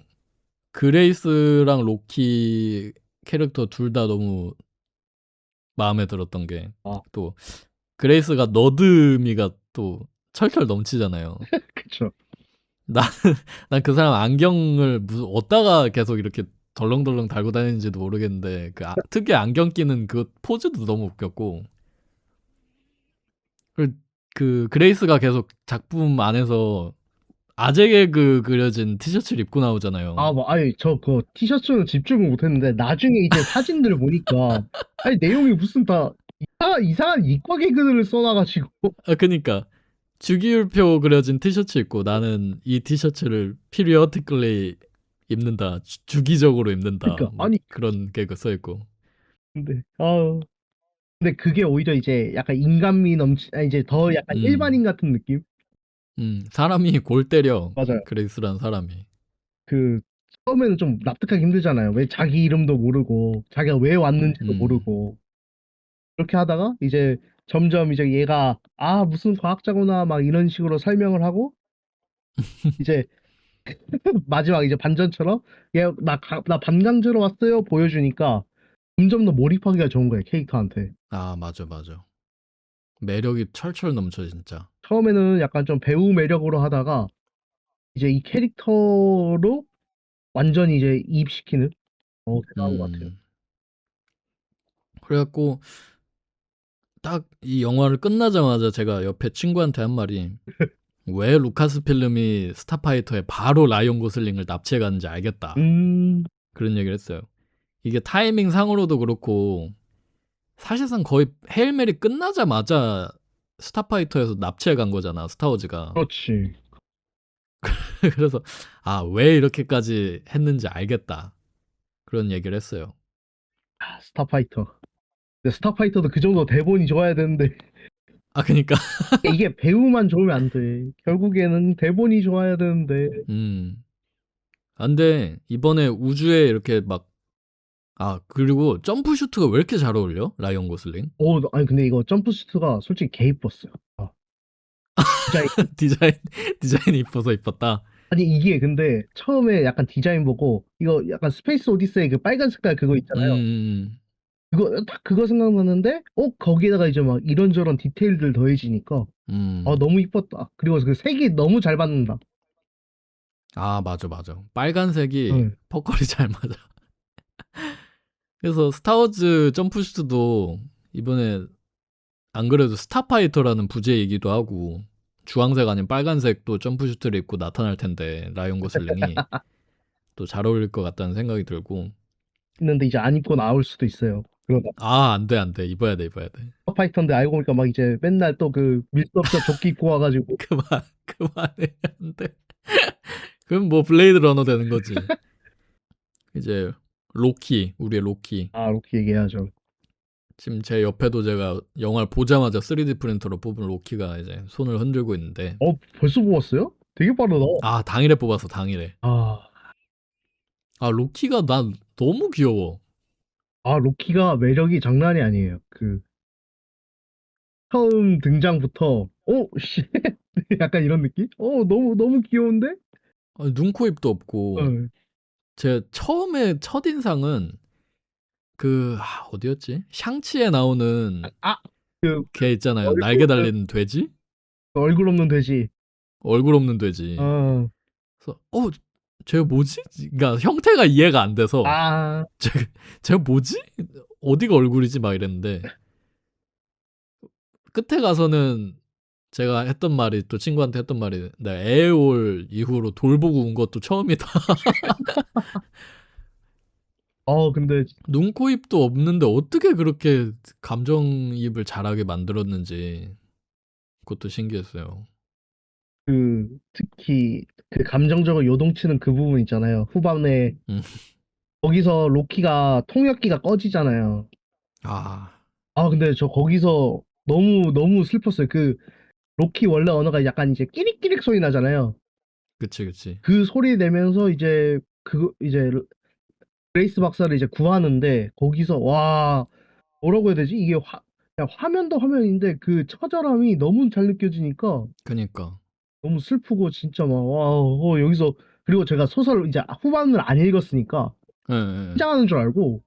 그레이스랑 로키 캐릭터 둘 다 너무 마음에 들었던 게 아, 또 그레이스가 너드미가 또 철철 넘치잖아요. 그쵸. 난 그 사람 안경을 무슨 어디다가 계속 이렇게 덜렁덜렁 달고 다니는지도 모르겠는데 특유의 안경 끼는 그 포즈도 너무 웃겼고 그 그레이스가 계속 작품 안에서 아재 개그 그려진 티셔츠를 입고 나오잖아요. 아니, 저 그 티셔츠는 집중을 못했는데, 나중에 이제 사진들을 보니까, 아니, 내용이 무슨 다, 이상한 이과 개그들을 써놔가지고. 그니까 주기율표 그려진 티셔츠 입고 나는 이 티셔츠를 피리어티클리 입는다. 주기적으로 입는다. 그러니까, 뭐 아니, 그런 개그 써 있고. 근데, 근데 그게 오히려 이제 약간 인간미 아니, 이제 더 약간 음. 일반인 같은 느낌? 사람이 골 때려. 맞아요. 그레이스란 사람이. 그, 처음에는 좀 납득하기 힘들잖아요. 왜 자기 이름도 모르고, 자기가 왜 왔는지도 음. 모르고. 그렇게 하다가, 이제 점점 이제 얘가, 무슨 과학자구나, 막 이런 식으로 설명을 하고, 이제 마지막 이제 반전처럼, 나 반강제로 왔어요. 보여주니까, 점점 더 몰입하기가 좋은 거예요, 캐릭터한테. 맞아, 맞아. 매력이 철철 넘쳐 진짜. 처음에는 약간 좀 배우 매력으로 하다가, 이제 이 캐릭터로 완전히 이제 이입시키는, 대단한 것 같아요. 음. 그래갖고 딱 이 영화를 끝나자마자 제가 옆에 친구한테 한 말이 왜 루카스 필름이 스타파이터에 바로 라이언 고슬링을 납치해 가는지 알겠다. 음, 그런 얘기를 했어요. 이게 타이밍 상으로도 그렇고 사실상 거의 헤일 메리 끝나자마자 스타파이터에서 납치해 간 거잖아, 스타워즈가. 그렇지. 그래서 왜 이렇게까지 했는지 알겠다. 그런 얘기를 했어요. 스타파이터. 근데 스타파이터도 그 정도 대본이 좋아야 되는데, 그니까 이게 배우만 좋으면 안 돼. 결국에는 대본이 좋아야 되는데. 음. 근데 이번에 우주에 이렇게 막 그리고 점프슈트가 왜 이렇게 잘 어울려? 라이언 고슬링? 아니, 근데 이거 점프수트가 솔직히 개 이뻤어요. 디자인. 디자인 디자인이 이뻐서 이뻤다. 아니, 이게 근데 처음에 약간 디자인 보고, 이거 약간 스페이스 오디세이 그 빨간 색깔 그거 음. 있잖아요. 음. 딱 그거 생각나는데, 거기에다가 이제 막 이런저런 디테일들 더해지니까, 음. 너무 이뻤다. 그리고 그 색이 너무 잘 받는다. 맞아, 맞아. 빨간색이 응. 퍼컬이 잘 맞아. 그래서 스타워즈 점프슈트도 이번에 안 그래도 스타파이터라는 부제이기도 하고 주황색 아닌 빨간색도 점프슈트를 입고 나타날 텐데 라이언 고슬링이 또 잘 어울릴 것 같다는 생각이 들고 있는데 이제 안 입고 나올 수도 있어요. 그러다. 안 돼, 안 돼. 입어야 돼, 입어야 돼. 파이터인데 알고 보니까 막 이제 맨날 또 그 밀 수 없죠 조끼 입고 와가지고. 그만해. 안 돼. 그럼 뭐 블레이드 러너 되는 거지. 이제 우리의 로키. 로키 얘기해야죠. 지금 제 옆에도 제가 영화를 보자마자 3D 프린터로 뽑은 로키가 이제 손을 흔들고 있는데 벌써 뽑았어요? 되게 빠르다. 당일에 뽑아서 당일에. 아, 로키가 난 너무 귀여워. 로키가 매력이 장난이 아니에요. 그 처음 등장부터 씨. 약간 이런 느낌? 너무 너무 귀여운데? 눈, 코, 입도 없고 어. 제 처음에 첫인상은 어디였지? 샹치에 나오는 아, 그 걔 있잖아요. 얼굴 날개 없는 달린 돼지? 얼굴 없는 돼지. 얼굴 없는 돼지. 어. 그래서 쟤 뭐지? 그러니까 형태가 이해가 안 돼서 아, 쟤, 쟤 뭐지? 어디가 얼굴이지? 막 이랬는데 끝에 가서는 제가 했던 말이 또 친구한테 했던 말이 내가 애올 이후로 돌 보고 운 것도 처음이다. 근데 눈, 코, 입도 없는데 어떻게 그렇게 감정이입을 잘하게 만들었는지 그것도 신기했어요. 특히 그 감정적으로 요동치는 그 부분 있잖아요. 후반에 음. 거기서 로키가 통역기가 꺼지잖아요. 아, 근데 저 거기서 너무 너무 슬펐어요. 로키 원래 언어가 약간 이제 끼릭끼릭 소리 나잖아요. 그치, 그치. 그 소리 내면서 이제 그레이스 박사를 이제 구하는데 거기서 와 뭐라고 해야 되지? 그냥 화면도 화면인데 그 처절함이 너무 잘 느껴지니까 그니까. 너무 슬프고 진짜 막 와, 여기서 그리고 제가 소설 이제 후반을 안 읽었으니까 예, 예. 긴장하는 줄 알고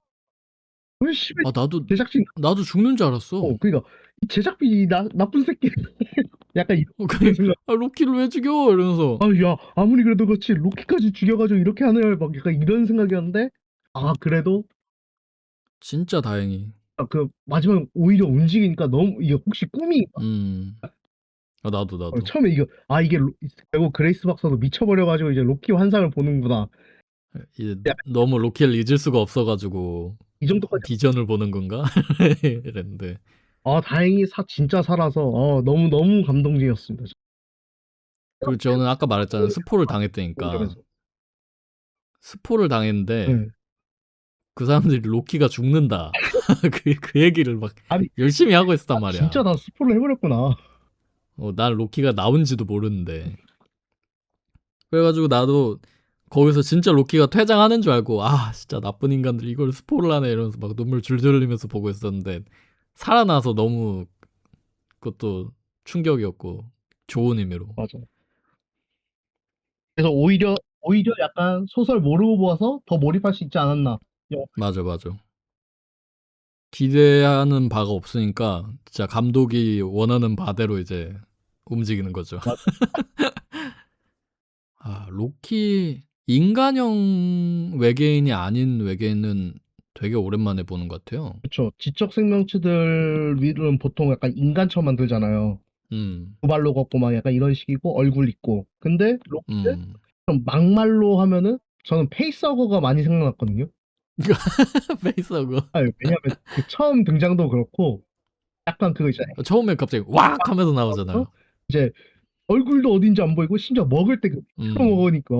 왜 씨발 아, 제작진 나도 죽는 줄 알았어. 그러니까 이 제작비 나쁜 새끼 약간 이런 생각. 로키를 왜 죽여? 이러면서. 야, 아무리 그래도 그렇지, 로키까지 죽여가지고 이렇게 하네요. 막 약간 이런 생각이었는데, 그래도, 진짜 다행히. 마지막에 오히려 움직이니까 너무, 이게 혹시 꿈이, 음. 나도. 처음에 결국 그레이스 박사도 미쳐버려가지고 이제 로키 환상을 보는구나. 이제 너무 로키를 잊을 수가 없어가지고 이 정도까지, 비전을 보는 건가? 이랬는데. 다행히 진짜 살아서, 너무너무 감동적이었습니다. 그리고 저는 아까 말했잖아요. 스포를 당했다니까. 점에서. 스포를 당했는데 네. 그 사람들이 로키가 죽는다. 그 얘기를 막 아니, 열심히 하고 있었단 진짜 말이야. 다 스포를 해버렸구나. 난 로키가 나온지도 모르는데. 그래가지고 나도 거기서 진짜 로키가 퇴장하는 줄 알고 진짜 나쁜 인간들 이걸 스포를 하네 이러면서 막 눈물 줄줄 흘리면서 보고 있었는데 살아나서 너무 그것도 충격이었고 좋은 의미로. 맞아. 그래서 오히려 약간 소설 모르고 보아서 더 몰입할 수 있지 않았나. 맞아. 기대하는 바가 없으니까 진짜 감독이 원하는 바대로 이제 움직이는 거죠. 로키 인간형 외계인이 아닌 외계인은 되게 오랜만에 보는 것 같아요. 그렇죠. 지적 생명체들 위는 보통 약간 인간처럼 만들잖아요. 음, 두 발로 걷고 막 약간 이런 식이고 얼굴 있고. 근데 로키는 음. 좀 막말로 하면은 저는 페이스허거가 많이 생각났거든요. 페이스하고 왜냐면 그 처음 등장도 그렇고 약간 그거 있잖아요. 처음에 갑자기 왁 하면서 하면서 나오잖아요. 이제 얼굴도 어딘지 안 보이고 심지어 먹을 때 그대로 음. 먹으니까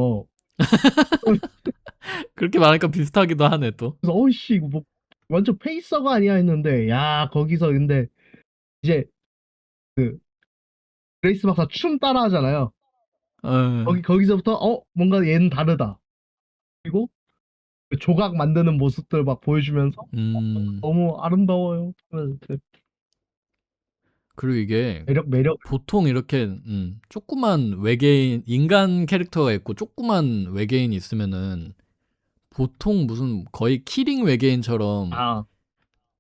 그렇게 말하니까 비슷하기도 하네 또. 그래서 어이씨 이거 뭐 완전 페이스허거 아니야 했는데 야 거기서 근데 이제 그 그레이스 박사 춤 따라 하잖아요. 어, 거기서부터 뭔가 얘는 다르다. 그리고 그 조각 만드는 모습들 막 보여주면서 음. 너무 아름다워요. 그리고 이게 매력. 보통 이렇게 조그만 외계인 인간 캐릭터가 있고 조그만 외계인이 있으면은 보통 무슨 거의 키링 외계인처럼 아,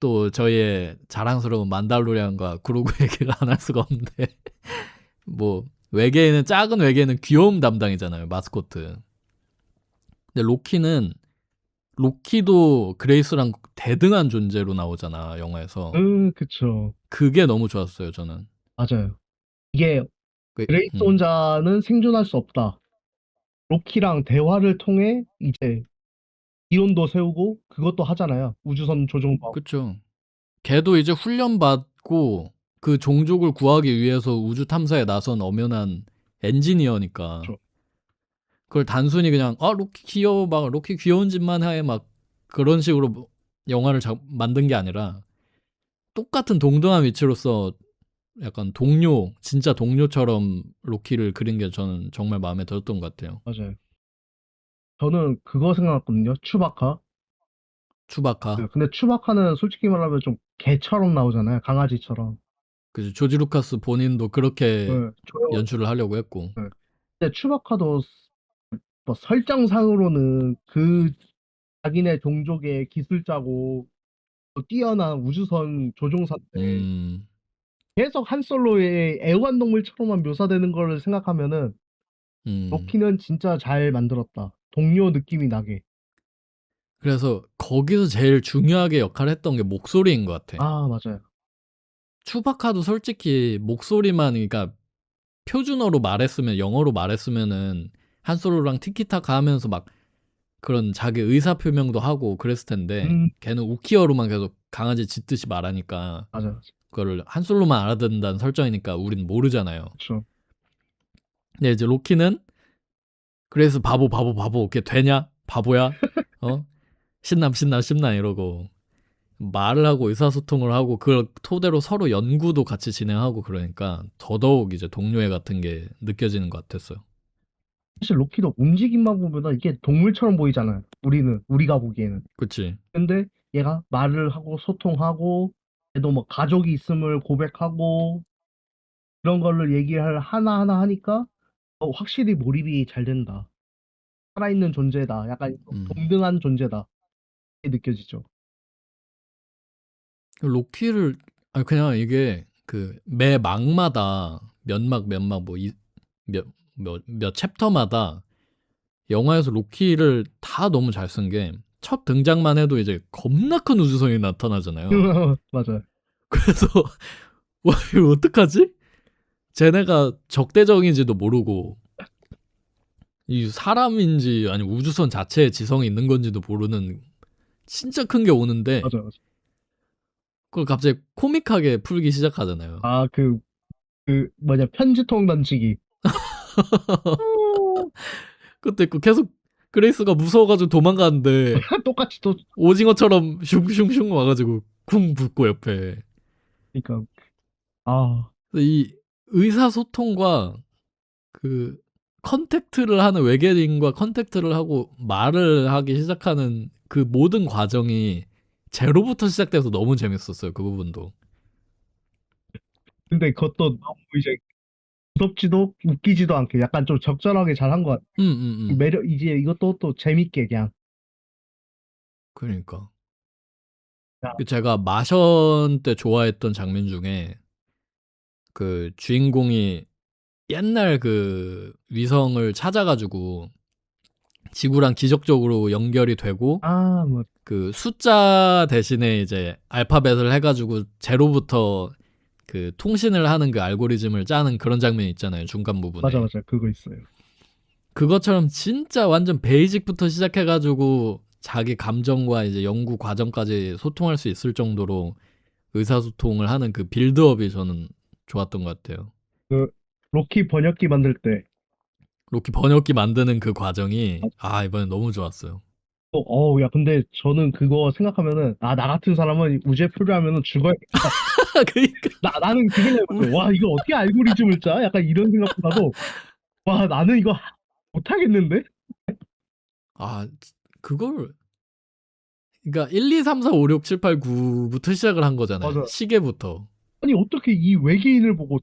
또 저희의 자랑스러운 만달로리안과 그로그 얘기를 안 할 수가 없는데 뭐 외계인은 작은 외계인은 귀여움 담당이잖아요 마스코트. 근데 로키도 그레이스랑 대등한 존재로 나오잖아 영화에서. 그쵸. 그게 너무 좋았어요 저는. 맞아요. 이게 그, 그레이스 혼자는 생존할 수 없다. 로키랑 대화를 통해 이제 이론도 세우고 그것도 하잖아요. 우주선 조종도 하고. 그쵸. 걔도 이제 훈련받고 그 종족을 구하기 위해서 우주 탐사에 나선 엄연한 엔지니어니까 그쵸. 그걸 단순히 그냥 로키 귀여워 막 로키 귀여운 짓만 해 막 그런 식으로 영화를 만든 게 아니라 똑같은 동등한 위치로서 약간 진짜 동료처럼 로키를 그린 게 저는 정말 마음에 들었던 것 같아요. 맞아요. 저는 그거 생각났거든요. 추바카. 추바카. 근데 추바카는 솔직히 말하면 좀 개처럼 나오잖아요. 강아지처럼. 그죠. 조지 루카스 본인도 그렇게 네, 조용. 연출을 하려고 했고. 네. 근데 추바카도 뭐 설정상으로는 자기네 종족의 기술자고 또 뛰어난 우주선 조종사인데 음, 계속 한 솔로의 애완동물처럼만 묘사되는 거를 생각하면은 음. 로키는 진짜 잘 만들었다. 동료 느낌이 나게. 그래서 거기서 제일 중요하게 역할을 했던 게 목소리인 것 같아. 맞아요. 추바카도 솔직히 목소리만 그러니까 표준어로 말했으면 영어로 말했으면은 한솔로랑 티키타카 하면서 막 그런 자기 의사 표명도 하고 그랬을 텐데 걔는 우키어로만 계속 강아지 짖듯이 말하니까 맞아. 그거를 한솔로만 알아듣는다는 설정이니까 우린 모르잖아요. 그렇죠. 근데 이제 로키는 그래서 바보 바보 바보 걔 되냐? 바보야? 어? 신남 신남 신남 이러고 말을 하고 의사소통을 하고 그걸 토대로 서로 연구도 같이 진행하고 그러니까 더더욱 이제 동료애 같은 게 느껴지는 것 같았어요. 사실 로키도 움직임만 보면 이게 동물처럼 보이잖아요. 우리가 보기에는. 그치? 근데 얘가 말을 하고 소통하고 얘도 뭐 가족이 있음을 고백하고 그런 걸로 얘기를 하나하나 하니까 확실히 몰입이 잘 된다. 살아있는 존재다. 약간 음. 동등한 존재다. 이렇게 느껴지죠. 로키를 아니 그냥 이게 그 매 막마다 몇 막 몇 챕터마다 영화에서 로키를 다 너무 잘 쓴 게 첫 등장만 해도 이제 겁나 큰 우주선이 나타나잖아요. 맞아요. 그래서 와 이거 어떡하지? 쟤네가 적대적인지도 모르고 이 사람인지 아니 우주선 자체에 지성이 있는 건지도 모르는 진짜 큰 게 오는데 맞아요. 그걸 갑자기 코믹하게 풀기 시작하잖아요. 아, 뭐냐, 편지통 던지기. 그때 그 계속 그레이스가 무서워가지고 도망가는데 똑같이 또, 오징어처럼 슝슝슝 와가지고 쿵 붙고 옆에 그러니까, 아, 이 의사소통과 그 컨택트를 하는 외계인과 컨택트를 하고 말을 하기 시작하는 그 모든 과정이 제로부터 시작돼서 너무 재밌었어요. 그 부분도. 근데 그것도 너무 이제 무섭지도 웃기지도 않게 약간 좀 적절하게 잘한 것 같아. 매력, 이제 이것도 또 재밌게 그냥. 그러니까. 야, 그 제가 마션 때 좋아했던 장면 중에 그 주인공이 옛날 그 위성을 찾아가지고 지구랑 기적적으로 연결이 되고 뭐, 그 숫자 대신에 이제 알파벳을 해가지고 제로부터 그 통신을 하는 그 알고리즘을 짜는 그런 장면이 있잖아요. 중간 맞아, 부분에. 맞아. 그거 있어요. 그것처럼 진짜 완전 베이직부터 시작해가지고 자기 감정과 이제 연구 과정까지 소통할 수 있을 정도로 의사소통을 하는 그 빌드업이 저는 좋았던 것 같아요. 그, 로키 번역기 만들 때, 로키 번역기 만드는 그 과정이 이번엔 너무 좋았어요. 야, 근데 저는 그거 생각하면은, 나 같은 사람은 우주에 표류하면은 죽어야겠다. 그러니까 나는 그 생각해봤어요. 와, 이거 어떻게 알고리즘을 짜? 약간 이런 생각보다도, 와, 나는 이거 못하겠는데? 아 그걸 그러니까 1, 2, 3, 4, 5, 6, 7, 8, 9부터 시작을 한 거잖아요. 맞아. 시계부터. 아니, 어떻게 이 외계인을 보고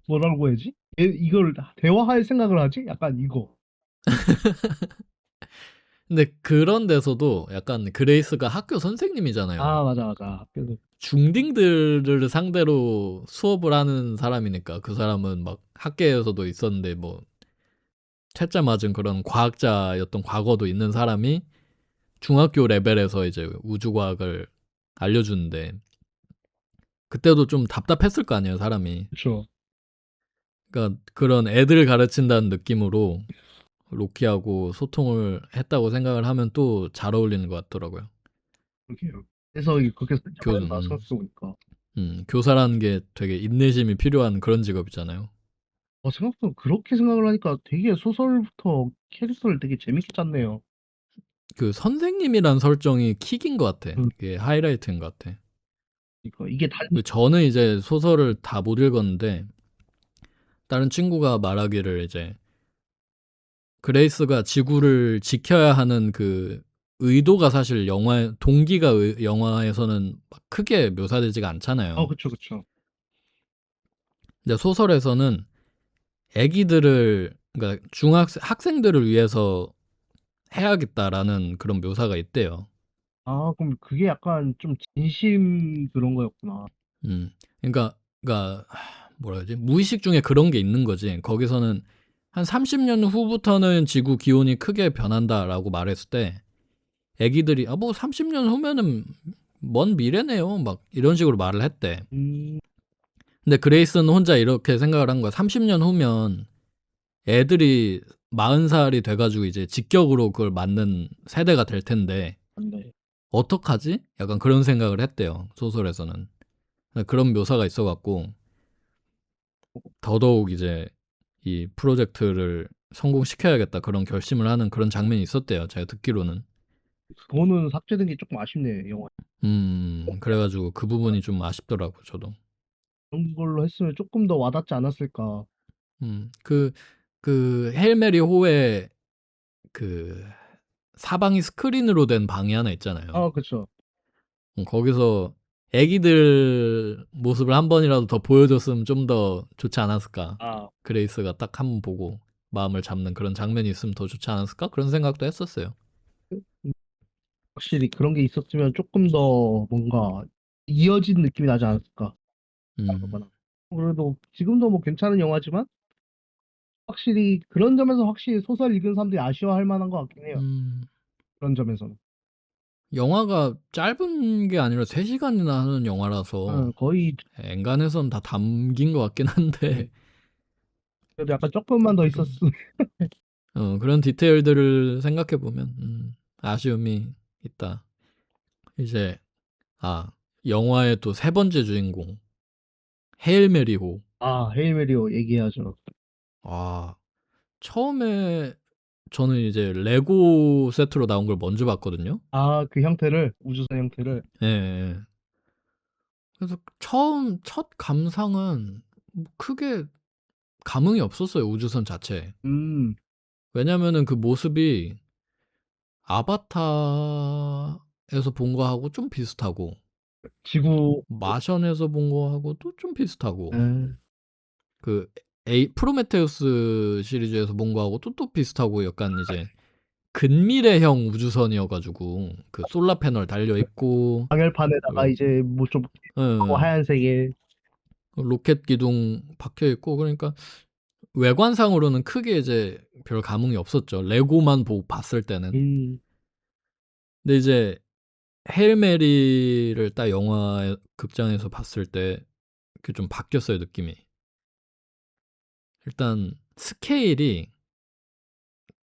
뭐라고 해야지? 이걸 대화할 생각을 하지? 약간 이거. 근데 그런 데서도 약간 그레이스가 학교 선생님이잖아요. 맞아, 맞아. 그래서, 중딩들을 상대로 수업을 하는 사람이니까 그 사람은 막 학계에서도 있었는데 뭐 채짜 맞은 그런 과학자였던 과거도 있는 사람이 중학교 레벨에서 이제 우주과학을 알려주는데 그때도 좀 답답했을 거 아니에요, 사람이. 그쵸. 그러니까 그런 애들 가르친다는 느낌으로 로키하고 소통을 했다고 생각을 하면 또 잘 어울리는 것 같더라고요. 그렇게요. 그래서 그렇게 교, 설정을 했나 생각해보니까. 교사라는 게 되게 인내심이 필요한 그런 직업이잖아요. 생각보다 그렇게 생각을 하니까 되게 소설부터 캐릭터를 되게 재밌게 짰네요. 그 선생님이란 설정이 킥인 것 같아. 음, 그게 하이라이트인 것 같아. 그러니까 이게 그 저는 이제 소설을 다 못 읽었는데 다른 친구가 말하기를 이제 그레이스가 지구를 지켜야 하는 그 의도가 사실 동기가 영화에서는 막 크게 묘사되지가 않잖아요. 그쵸, 그쵸. 근데 소설에서는 애기들을 그러니까 학생들을 위해서 해야겠다라는 그런 묘사가 있대요. 그럼 그게 약간 좀 진심 그런 거였구나. 음. 그러니까 뭐라 해야지? 무의식 중에 그런 게 있는 거지. 거기서는 한 30년 후부터는 지구 기온이 크게 변한다라고 말했을 때 애기들이 뭐 30년 후면은 먼 미래네요. 막 이런 식으로 말을 했대. 음, 근데 그레이스는 혼자 이렇게 생각을 한 거야. 30년 후면 애들이 40살이 돼가지고 이제 직격으로 그걸 맞는 세대가 될 텐데 네. 어떡하지? 약간 그런 생각을 했대요. 소설에서는. 그런 묘사가 있어갖고 더더욱 이제 이 프로젝트를 성공시켜야겠다 그런 결심을 하는 그런 장면이 있었대요. 제가 듣기로는. 그거는 삭제된 게 조금 아쉽네요, 영화. 그래가지고 그 부분이 좀 아쉽더라고 저도. 그런 걸로 했으면 조금 더 와닿지 않았을까. 그 헤일 메리 호의 그 사방이 스크린으로 된 방이 하나 있잖아요. 아, 그쵸. 거기서 애기들 모습을 한 번이라도 더 보여줬으면 좀 더 좋지 않았을까. 아, 그레이스가 딱 한 번 보고 마음을 잡는 그런 장면이 있으면 더 좋지 않았을까? 그런 생각도 했었어요. 확실히 그런 게 있었으면 조금 더 뭔가 이어진 느낌이 나지 않았을까. 음, 그래도 지금도 뭐 괜찮은 영화지만 확실히 그런 점에서 확실히 소설 읽은 사람들이 아쉬워할 만한 것 같긴 해요. 음, 그런 점에서는. 영화가 짧은 게 아니라 3시간이나 하는 영화라서 거의 엔간해선 다 담긴 것 같긴 네. 한데 그래도 약간 조금만 더 그래도 있었으면. 그런 디테일들을 생각해 보면 아쉬움이 있다. 이제 아 영화의 또 세 번째 주인공 헤일 메리호. 아, 헤일 메리오 얘기해야죠. 아 처음에 저는 이제 레고 세트로 나온 걸 먼저 봤거든요. 아, 그 형태를, 우주선 형태를. 예. 예. 그래서 첫 감상은 뭐 크게 감흥이 없었어요, 우주선 자체에. 음, 왜냐면은 그 모습이 아바타에서 본 거하고 좀 비슷하고 지구, 마션에서 본 거하고도 좀 비슷하고 에, 그 프로메테우스 시리즈에서 본 거하고도 또 비슷하고 약간 이제 근미래형 우주선이어 가지고 그 솔라 패널 달려 있고 방열판에다가 그 이제 뭐 좀 예. 하얀색에. 로켓 기둥 박혀 있고 그러니까 외관상으로는 크게 이제 별 감흥이 없었죠. 레고만 보고 봤을 때는. 음, 근데 이제 헤일 메리를 딱 영화 극장에서 봤을 때 그 좀 바뀌었어요, 느낌이. 일단 스케일이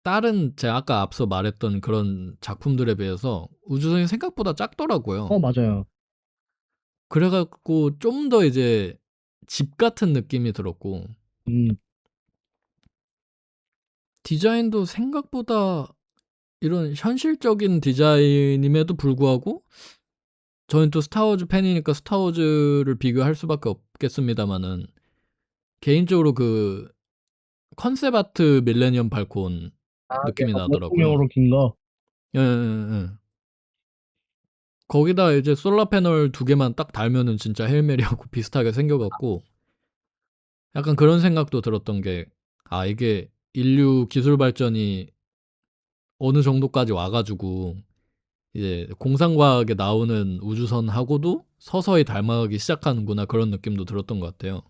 다른 제가 아까 앞서 말했던 그런 작품들에 비해서 우주선이 생각보다 작더라고요. 맞아요. 그래 갖고 좀 더 이제 집 같은 느낌이 들었고 음, 디자인도 생각보다 이런 현실적인 디자인임에도 불구하고 저는 또 스타워즈 팬이니까 스타워즈를 비교할 수밖에 없겠습니다마는 개인적으로 그 컨셉 아트 밀레니엄 팔콘 아, 느낌이 약간 나더라고요. 원통형으로 긴 거. 예, 예, 예. 거기다 이제 솔라 패널 2개만 딱 달면은 진짜 헤일메리하고 비슷하게 생겨갖고 약간 그런 생각도 들었던 게 아, 이게 인류 기술 발전이 어느 정도까지 와가지고 이제 공상과학에 나오는 우주선하고도 서서히 닮아가기 시작하는구나 그런 느낌도 들었던 것 같아요.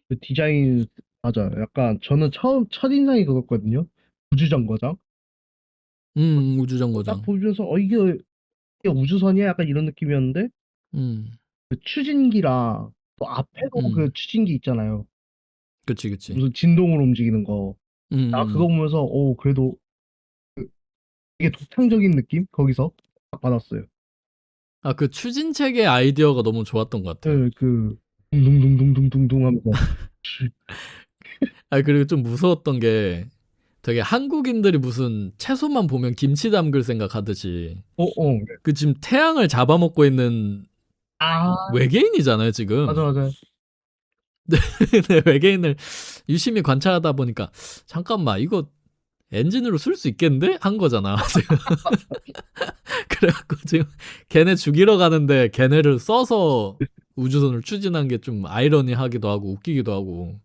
그 디자인, 맞아요. 약간 저는 첫인상이 그거였거든요. 우주정거장. 딱 우주정거장. 보면서, 이게 우주선이야? 약간 이런 느낌이었는데, 음, 그 추진기랑, 또 앞에도 그 음, 추진기 있잖아요. 그치, 그치. 무슨 진동으로 움직이는 거. 나 그거 음. 보면서, 그래도 되게 독창적인 느낌? 거기서 딱 받았어요. 아, 그 추진책의 아이디어가 너무 좋았던 것 같아요. 네, 그, 둥둥둥둥둥둥둥 하면서. 아, 그리고 좀 무서웠던 게 되게 한국인들이 무슨 채소만 보면 김치 담글 생각하듯이 네. 그 지금 태양을 잡아먹고 있는 아, 외계인이잖아요, 맞아, 지금. 맞아. 근데 외계인을 유심히 관찰하다 보니까 잠깐만, 이거 엔진으로 쓸 수 있겠는데? 한 거잖아, 지금. 그래갖고 지금 걔네 죽이러 가는데 걔네를 써서 우주선을 추진한 게 좀 아이러니하기도 하고 웃기기도 하고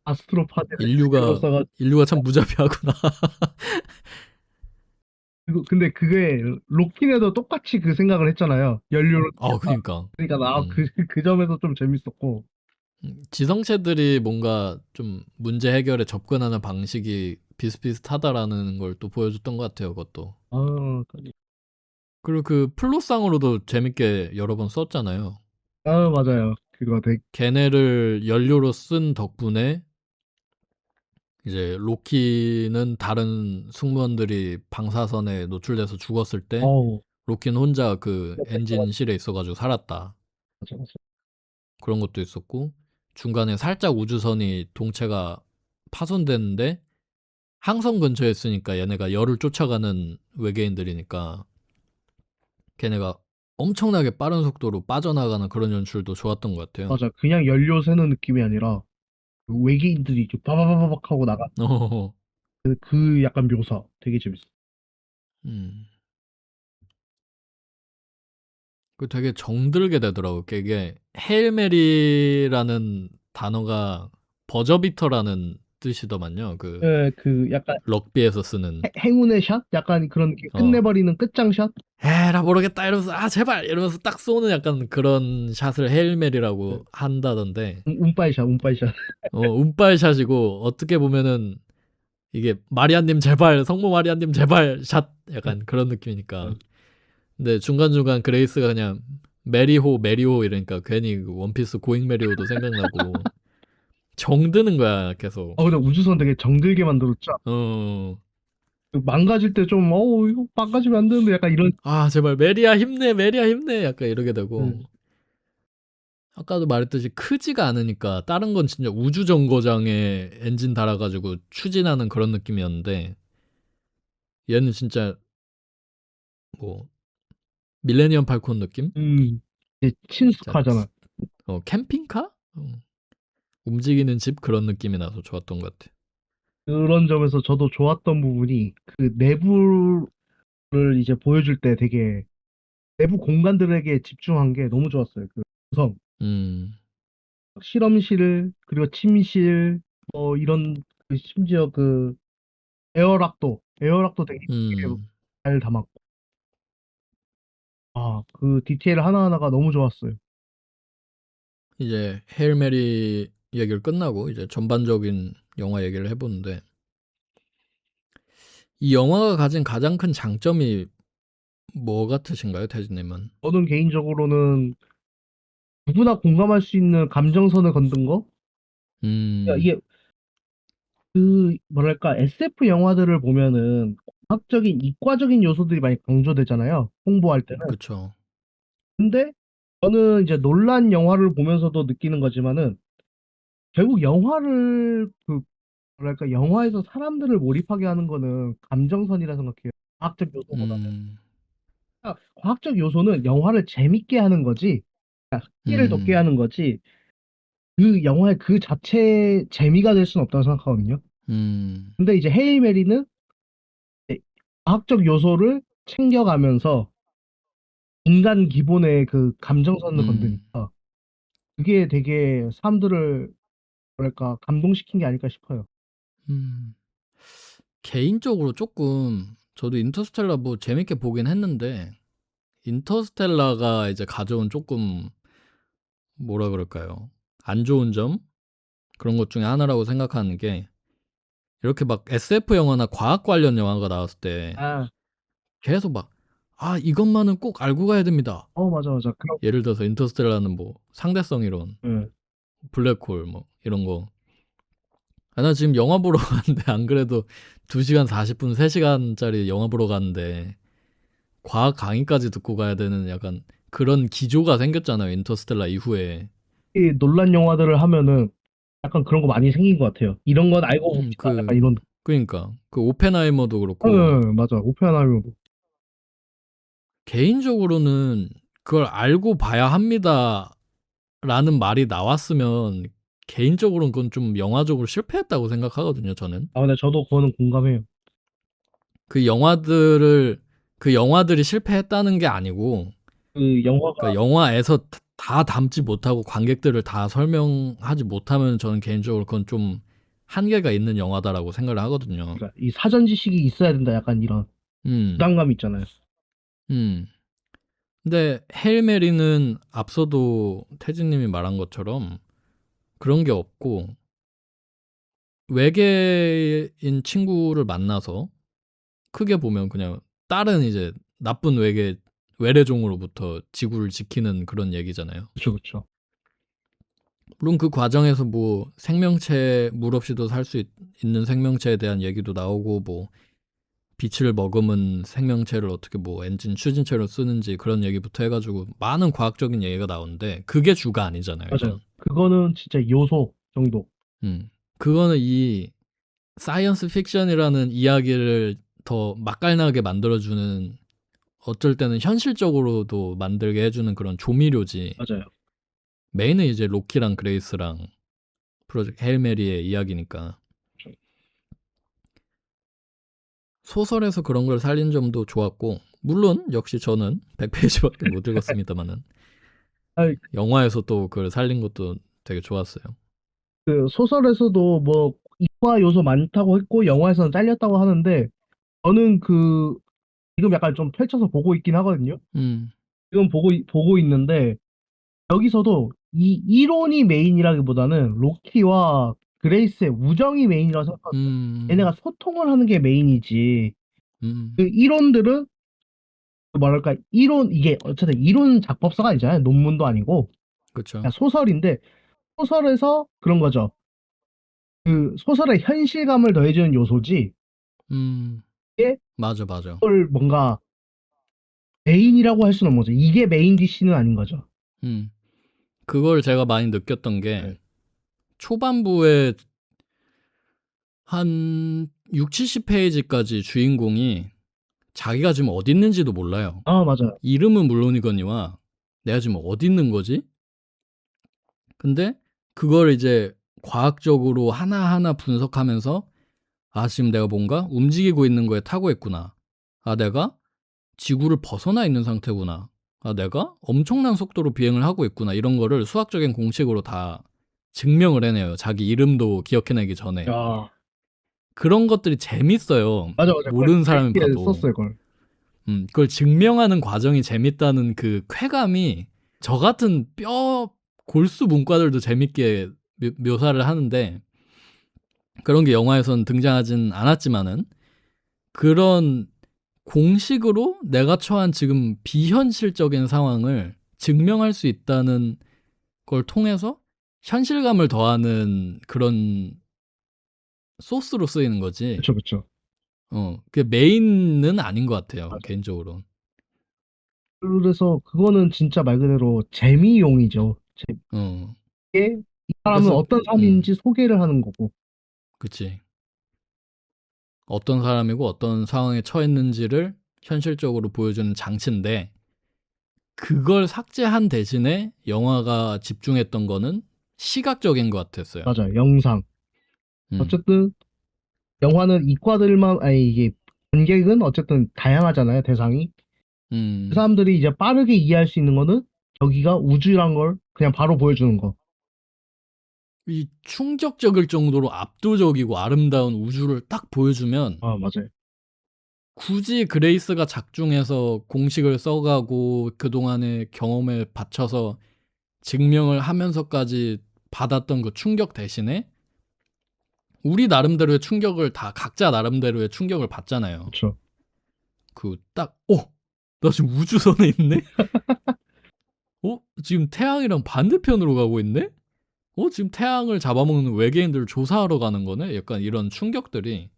아스트로파드를 그대로 인류가 써가. 인류가 참 무자비하구나. 근데 그게 로키네도 똑같이 그 생각을 했잖아요. 연료로 쓰겠다. 그니까. 그러니까 나 음. 그 점에서 좀 재밌었고. 지성체들이 뭔가 좀 문제 해결에 접근하는 방식이 비슷비슷하다라는 걸 또 보여줬던 것 같아요, 그것도. 아, 그리고 그 플로상으로도 재밌게 여러 번 썼잖아요. 맞아요. 그거 되게 걔네를 연료로 쓴 덕분에 이제 로키는 다른 승무원들이 방사선에 노출돼서 죽었을 때 어우 로키는 혼자 그 맞아 엔진실에 있어가지고 살았다. 맞아 맞아. 그런 것도 있었고 중간에 살짝 우주선이 동체가 파손됐는데 항성 근처에 있으니까 얘네가 열을 쫓아가는 외계인들이니까 걔네가 엄청나게 빠른 속도로 빠져나가는 그런 연출도 좋았던 것 같아요. 맞아. 그냥 연료 새는 느낌이 아니라 그 외계인들이 이렇게 바바바바박 하고 나가 어, 그 약간 묘사 되게 재밌어. 음. 그 되게 정들게 되더라고. 그게 헤일 메리라는 단어가 버저비터라는 뜻이더만요. 그 예, 그 약간 럭비에서 쓰는 행운의 샷? 약간 그런 게 어 끝내버리는 끝장 샷? 에라 모르겠다 이러면서 아 제발 이러면서 딱 쏘는 약간 그런 샷을 헤일 예, 메리라고 한다던데 운빨 샷, 운빨 샷. 운빨샷이고 어떻게 보면은 이게 마리아님 제발 성모 마리아님 제발 샷 약간 그런 느낌이니까 근데 중간중간 그레이스가 그냥 메리호 메리호 이러니까 괜히 그 원피스 고잉 메리호도 생각나고 정드는 거야 계속. 근데 우주선 되게 정들게 만들었죠. 어. 그 망가질 때 좀, 이거 망가지면 안 되는데 약간 이런, 아 제발 메리아 힘내 메리아 힘내 약간 이러게 되고 음, 아까도 말했듯이 크지가 않으니까 다른 건 진짜 우주 정거장에 엔진 달아가지고 추진하는 그런 느낌이었는데 얘는 진짜 뭐 밀레니엄 팔콘 느낌? 이제 진짜 친숙하잖아. 캠핑카? 움직이는 집 그런 느낌이 나서 좋았던 것 같아. 그런 점에서 저도 좋았던 부분이 그 내부를 이제 보여줄 때 되게 내부 공간들에게 집중한 게 너무 좋았어요. 그 구성, 음, 실험실, 그리고 침실, 이런, 심지어 그 에어락도 되게 이쁘게 음. 잘 담았고, 그 디테일 하나하나가 너무 좋았어요. 이제 헤일 메리 얘기를 끝나고 이제 전반적인 영화 얘기를 해보는데 이 영화가 가진 가장 큰 장점이 뭐 같으신가요, 태진님은? 저는 개인적으로는 누구나 공감할 수 있는 감정선을 건든 거? 그러니까 음, 이게 뭐랄까, SF 영화들을 보면은 과학적인, 이과적인 요소들이 많이 강조되잖아요. 홍보할 때는. 그쵸. 근데 저는 이제 논란 영화를 보면서도 느끼는 거지만은 결국 뭐랄까, 영화에서 사람들을 몰입하게 하는 거는 감정선이라 생각해요. 과학적 요소보다는. 음, 그러니까 과학적 요소는 영화를 재밌게 하는 거지, 흥미를 돋게 음, 하는 거지, 그 영화의 그 자체 재미가 될 수는 없다고 생각하거든요. 음, 근데 이제 헤일 메리는 과학적 요소를 챙겨가면서 인간 기본의 그 감정선을 음, 건드니까 그게 되게 사람들을 뭐랄까 감동시킨 게 아닐까 싶어요. 음. 개인적으로 조금 저도 인터스텔라 뭐 재밌게 보긴 했는데 인터스텔라가 이제 가져온 조금 뭐라 그럴까요? 안 좋은 점? 그런 것 중에 하나라고 생각하는 게 이렇게 막 SF 영화나 과학 관련 영화가 나왔을 때 아, 계속 막 아, 이것만은 꼭 알고 가야 됩니다. 맞아, 맞아. 예를 들어서 인터스텔라는 뭐 상대성 이론, 예. 블랙홀 뭐 이런 거. 아, 나 지금 영화 보러 가는데 안 그래도 2시간 40분, 3시간짜리 영화 보러 가는데 과학 강의까지 듣고 가야 되는 약간 그런 기조가 생겼잖아요. 인터스텔라 이후에. 이 논란 영화들을 하면은 약간 그런 거 많이 생긴 것 같아요. 이런 건 알고 봅시다. 약간 이런. 그러니까 그 오펜하이머도 그렇고 맞아. 오펜하이머. 개인적으로는 그걸 알고 봐야 합니다라는 말이 나왔으면 개인적으로는 그건 좀 영화적으로 실패했다고 생각하거든요. 저는 근데 저도 그거는 공감해요. 그 영화들을 그 영화들이 실패했다는 게 아니고 그 영화가 그러니까 영화에서 다 담지 못하고 관객들을 다 설명하지 못하면 저는 개인적으로 그건 좀 한계가 있는 영화다라고 생각을 하거든요. 그러니까 이 사전 지식이 있어야 된다. 약간 이런 음, 부담감 있잖아요. 음. 근데 헤일 메리는 앞서도 태진님이 말한 것처럼 그런 게 없고 외계인 친구를 만나서 크게 보면 그냥 다른 이제 나쁜 외계종으로부터 지구를 지키는 그런 얘기잖아요. 그렇죠, 그렇죠. 물론 그 과정에서 뭐 생명체 물 없이도 살 수 있는 생명체에 대한 얘기도 나오고 뭐 빛을 머금은 생명체를 어떻게 뭐 엔진 추진체로 쓰는지 그런 얘기부터 해가지고 많은 과학적인 얘기가 나오는데 그게 주가 아니잖아요, 맞아요. 이건. 그거는 진짜 요소 정도. 그거는 이 사이언스 픽션이라는 이야기를 더 맛깔나게 만들어주는 어쩔 때는 현실적으로도 만들게 해주는 그런 조미료지. 맞아요. 메인은 이제 로키랑 그레이스랑 프로젝트 헤일 메리의 이야기니까. 소설에서 그런 걸 살린 점도 좋았고 물론 역시 저는 100페이지밖에 못 읽었습니다만은 아니, 영화에서 또 그걸 살린 것도 되게 좋았어요. 그 소설에서도 뭐 이과 요소 많다고 했고 영화에서는 잘렸다고 하는데 저는 그 지금 약간 좀 펼쳐서 보고 있긴 하거든요. 음, 지금 보고 있는데 여기서도 이 이론이 메인이라기보다는 로키와 그레이스의 우정이 메인이라고 생각하거든요. 음, 얘네가 소통을 하는 게 메인이지. 음, 그 이론들은 뭐랄까 이론 이게 어쨌든 이론 작법서가 아니잖아요. 논문도 아니고 그쵸. 그냥 소설인데 소설에서 그런 거죠. 그 소설의 현실감을 더해주는 요소지. 음, 이게 맞아, 맞아. 그걸 뭔가 메인이라고 할 수는 없는 거죠. 이게 메인 디쉬는 아닌 거죠. 음, 그걸 제가 많이 느꼈던 게 네. 초반부에 한 6, 70페이지까지 주인공이 자기가 지금 어디 있는지도 몰라요. 아, 맞아요. 이름은 물론이거니와 내가 지금 어디 있는 거지? 근데 그걸 이제 과학적으로 하나하나 분석하면서 아, 지금 내가 뭔가 움직이고 있는 거에 타고 있구나. 아, 내가 지구를 벗어나 있는 상태구나. 아, 내가 엄청난 속도로 비행을 하고 있구나. 이런 거를 수학적인 공식으로 다 증명을 해내요. 자기 이름도 기억해내기 전에. 야, 그런 것들이 재밌어요. 맞아, 맞아. 그걸 모르는 사람이 재밌게 봐도. 썼어요, 그걸. 그걸 증명하는 과정이 재밌다는 그 쾌감이 저 같은 뼈 골수 문과들도 재밌게 묘사를 하는데 그런 게 영화에선 등장하진 않았지만은 그런 공식으로 내가 처한 지금 비현실적인 상황을 증명할 수 있다는 걸 통해서 현실감을 더하는 그런 소스로 쓰이는 거지. 그쵸, 그쵸. 그 메인은 아닌 것 같아요, 맞아. 개인적으로. 그래서 그거는 진짜 말 그대로 재미용이죠. 어, 재미에 이 사람은 그래서, 어떤 사람인지 소개를 하는 거고. 그치. 어떤 사람이고 어떤 상황에 처했는지를 현실적으로 보여주는 장치인데, 그걸 삭제한 대신에 영화가 집중했던 거는 시각적인 것 같았어요. 맞아요. 영상. 음, 어쨌든 영화는 이과들만 아니 이게 관객은 어쨌든 다양하잖아요, 대상이. 그 음. 사람들이 이제 빠르게 이해할 수 있는 거는 여기가 우주란 걸 그냥 바로 보여주는 거. 이 충격적일 정도로 압도적이고 아름다운 우주를 딱 보여주면 아, 맞아요. 굳이 그레이스가 작중해서 공식을 써가고 그동안의 경험에 바쳐서 증명을 하면서까지 받았던 그 충격 대신에 우리 나름대로의 충격을 다 각자 나름대로의 충격을 받잖아요. 그렇죠. 그 딱, 나 지금 우주선에 있네? 지금 태양이랑 반대편으로 가고 있네? 지금 태양을 잡아먹는 외계인들을 조사하러 가는 거네? 약간 이런 충격들이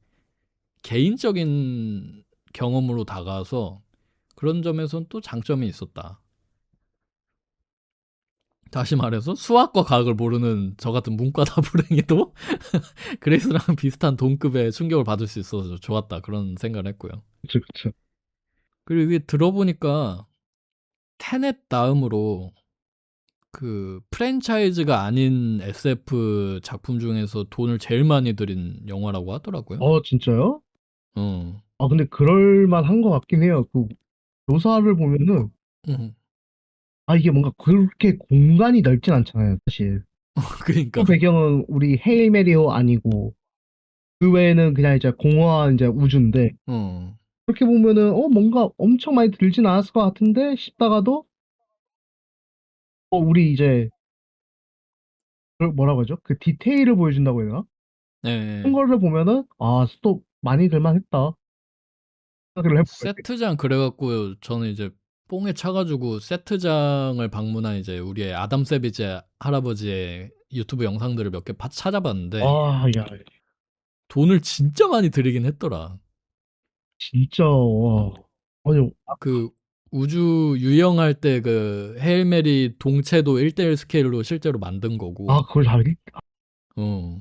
개인적인 경험으로 다가와서 그런 점에선 또 장점이 있었다. 다시 말해서 수학과 과학을 모르는 저 같은 문과다 불행히도 그레이스랑 비슷한 동급의 충격을 받을 수 있어서 좋았다. 그런 생각을 했고요. 그쵸, 그쵸. 그리고 이게 들어보니까 테넷 다음으로 그 프랜차이즈가 아닌 SF 작품 중에서 돈을 제일 많이 들인 영화라고 하더라고요. 진짜요? 어. 아, 근데 그럴만 한 것 같긴 해요. 그 묘사를 그, 보면은 음. 아, 이게 뭔가 그렇게 공간이 넓진 않잖아요, 사실. 그 그러니까. 배경은 우리 헤일 메리오 아니고 그 외에는 그냥 이제 공허한 이제 우주인데 어. 그렇게 보면은 뭔가 엄청 많이 들진 않았을 것 같은데 싶다가도 우리 이제 뭐라고 하죠? 그 디테일을 보여준다고 해야 되나? 그런 네. 거를 보면은 또 많이 들만 했다 생각을 해보거든요. 세트장 그래갖고 저는 이제 뽕에 차가지고 세트장을 방문한 이제 우리의 아담 세비제 할아버지의 유튜브 영상들을 몇 개 찾아봤는데 아, 야, 돈을 진짜 많이 들이긴 했더라. 진짜, 와. 아니, 그 우주 유영할 때 그 헤일 메리 동체도 1대1 스케일로 실제로 만든 거고, 그걸 다, 어.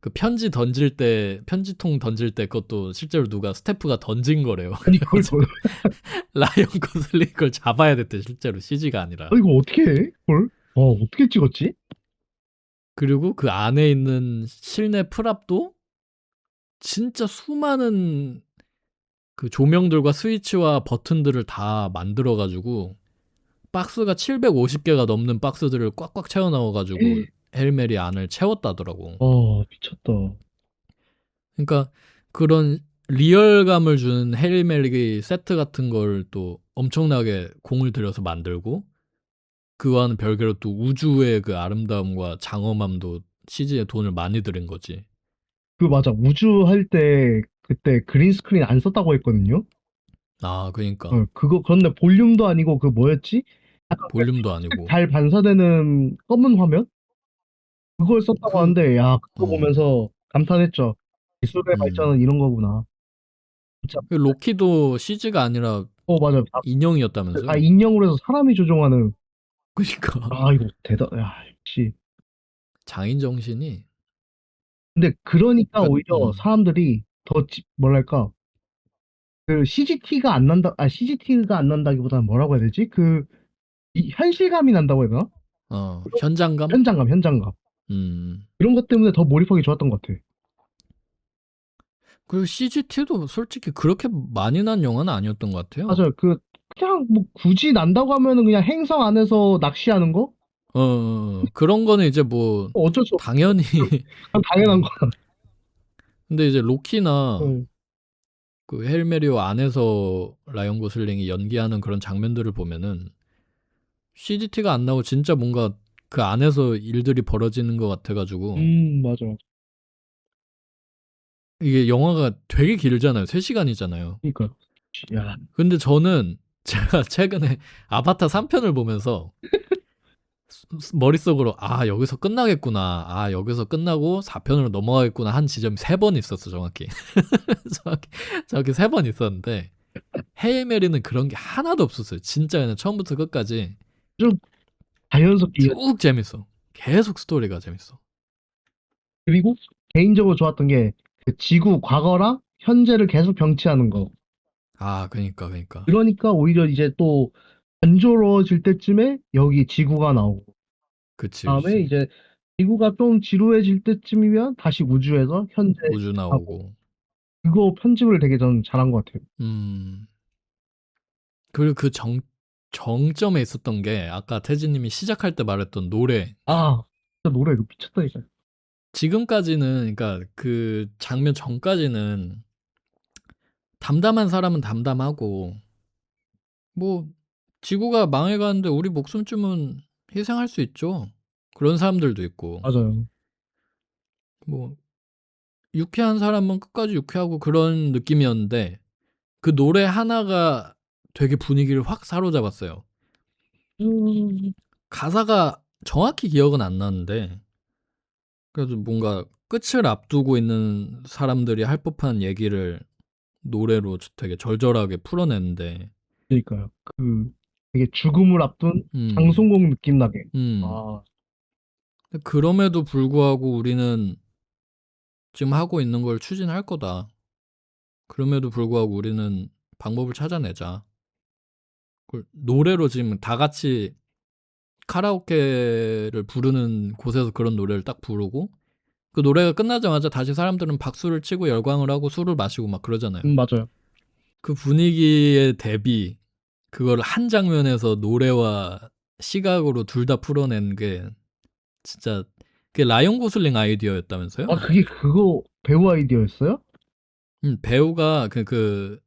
그 편지통 던질 때 그것도 실제로 누가 스태프가 던진 거래요. 아니, 그걸, 그래가지고 라이언 고슬링 그걸 잡아야 됐대, 실제로 CG가 아니라. 이거 어떻게 해? 그걸? 어떻게 찍었지? 그리고 그 안에 있는 실내 프랍도 진짜 수많은 그 조명들과 스위치와 버튼들을 다 만들어가지고 박스가 750개가 넘는 박스들을 꽉꽉 채워 넣어가지고 헬멜이 안을 채웠다더라고. 미쳤다. 그러니까 그런 리얼감을 주는 헬멜리 세트 같은 걸 또 엄청나게 공을 들여서 만들고, 그와는 별개로 또 우주의 그 아름다움과 장엄함도 CG에 돈을 많이 들인 거지. 맞아. 우주 할 때, 그때 그린 스크린 안 썼다고 했거든요? 아, 그러니까 그런데 볼륨도 아니고, 뭐였지? 약간 볼륨도 아니고 잘 반사되는 검은 화면? 그걸 썼다고 그 하는데, 야, 그거 어, 보면서 감탄했죠. 기술의 음. 발전은 이런 거구나. 진짜, 그 로키도 CG가 아니라 맞아. 다 인형이었다면서요? 인형으로 해서 사람이 조종하는, 그러니까 이거 역시. 장인 정신이. 근데 그러니까 그러니까 오히려 사람들이 더, 뭐랄까, CGT가 안 난다기보다는 뭐라고 해야 되지? 이 현실감이 난다고 해야 되나? 현장감? 현장감. 음. 이런 것 때문에 더 몰입하기 좋았던 것 같아. 그리고 CGT도 솔직히 그렇게 많이 난 영화는 아니었던 것 같아요. 맞아요. 그냥 뭐 굳이 난다고 하면은 그냥 행성 안에서 낚시하는 거? 그런 거는 이제 뭐 어쩔 수 없어. 당연히. 그냥 당연한 거. 근데 이제 로키나 응. 그 헬메리오 안에서 라이언 고슬링이 연기하는 그런 장면들을 보면은 CGT가 안 나오고 진짜 뭔가 그 안에서 일들이 벌어지는 것 같아가지고, 맞아. 이게 영화가 되게 길잖아요. 3시간이잖아요. 그러니까. 야, 근데 저는 제가 최근에 아바타 3편을 보면서 머릿속으로 여기서 끝나겠구나. 여기서 끝나고 4편으로 넘어가겠구나 한 지점이 3번 있었어, 정확히. 정확히, 정확히 3번 있었는데 헤일 메리는 그런 게 하나도 없었어요. 진짜 그냥 처음부터 끝까지 좀 자연스럽게. 쭉 재밌어. 계속 스토리가 재밌어. 그리고 개인적으로 좋았던 게 그 지구 과거랑 현재를 계속 병치하는 거. 그러니까. 그러니까 오히려 이제 또 단조로워질 때쯤에 여기 지구가 나오고, 그치, 다음에 그치. 이제 지구가 좀 지루해질 때쯤이면 다시 우주에서 현재 우주 하고, 나오고. 그거 편집을 되게 전 잘한 것 같아요. 음. 그리고 그 정점에 있었던 게 아까 태진님이 시작할 때 말했던 노래. 진짜 노래 이거 미쳤다니까. 지금까지는, 그러니까 그 장면 전까지는 담담한 사람은 담담하고, 뭐 지구가 망해가는데 우리 목숨쯤은 희생할 수 있죠. 그런 사람들도 있고, 맞아요. 뭐 유쾌한 사람은 끝까지 유쾌하고 그런 느낌이었는데 그 노래 하나가 되게 분위기를 확 사로잡았어요. 음, 가사가 정확히 기억은 안 나는데 그래도 뭔가 끝을 앞두고 있는 사람들이 할 법한 얘기를 노래로 되게 절절하게 풀어내는데, 그러니까요. 되게 죽음을 앞둔 음, 장송곡 느낌 나게. 음. 아, 그럼에도 불구하고 우리는 지금 하고 있는 걸 추진할 거다. 그럼에도 불구하고 우리는 방법을 찾아내자. 그걸 노래로 지금 다 같이 카라오케를 부르는 곳에서 그런 노래를 딱 부르고 그 노래가 끝나자마자 다시 사람들은 박수를 치고 열광을 하고 술을 마시고 막 그러잖아요. 맞아요. 그 분위기의 대비, 그걸 한 장면에서 노래와 시각으로 둘 다 풀어낸 게 진짜, 그게 라이언 고슬링 아이디어였다면서요? 그게 그거 배우 아이디어였어요? 배우가 그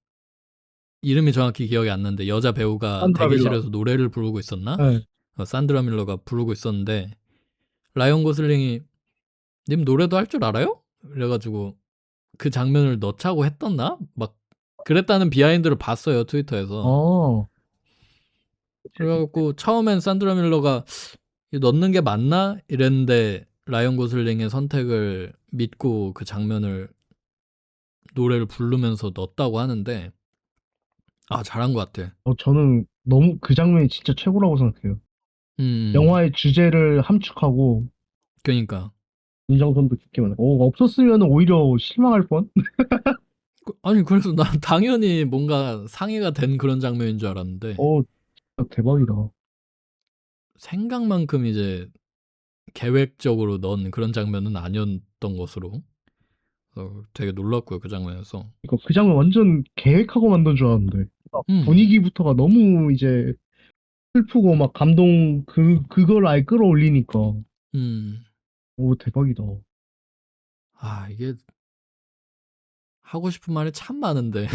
이름이 정확히 기억이 안 나는데 여자 배우가 산드라 밀러. 대기실에서 노래를 부르고 있었나? 네. 산드라 밀러가 부르고 있었는데 라이언 고슬링이 님 노래도 할 줄 알아요? 그래가지고 그 장면을 넣자고 했었나? 막 그랬다는 비하인드를 봤어요, 트위터에서. 어, 그래갖고 처음엔 산드라 밀러가 이거 넣는 게 맞나? 이랬는데 라이언 고슬링의 선택을 믿고 그 장면을 노래를 부르면서 넣었다고 하는데 아 잘한 것 같아. 저는 너무 그 장면이 진짜 최고라고 생각해요. 음, 영화의 주제를 함축하고 그러니까 인정선도 깊게 만들고 없었으면 오히려 실망할 뻔? 아니 그래서 난 당연히 뭔가 상의가 된 그런 장면인 줄 알았는데 진짜 대박이다. 생각만큼 이제 계획적으로 넣은 그런 장면은 아니었던 것으로 되게 놀랐고요 그 장면에서. 그 장면 완전 계획하고 만든 줄 알았는데 음, 분위기부터가 너무 이제 슬프고 막 감동 그걸 아예 끌어올리니까 음, 대박이다. 이게 하고 싶은 말이 참 많은데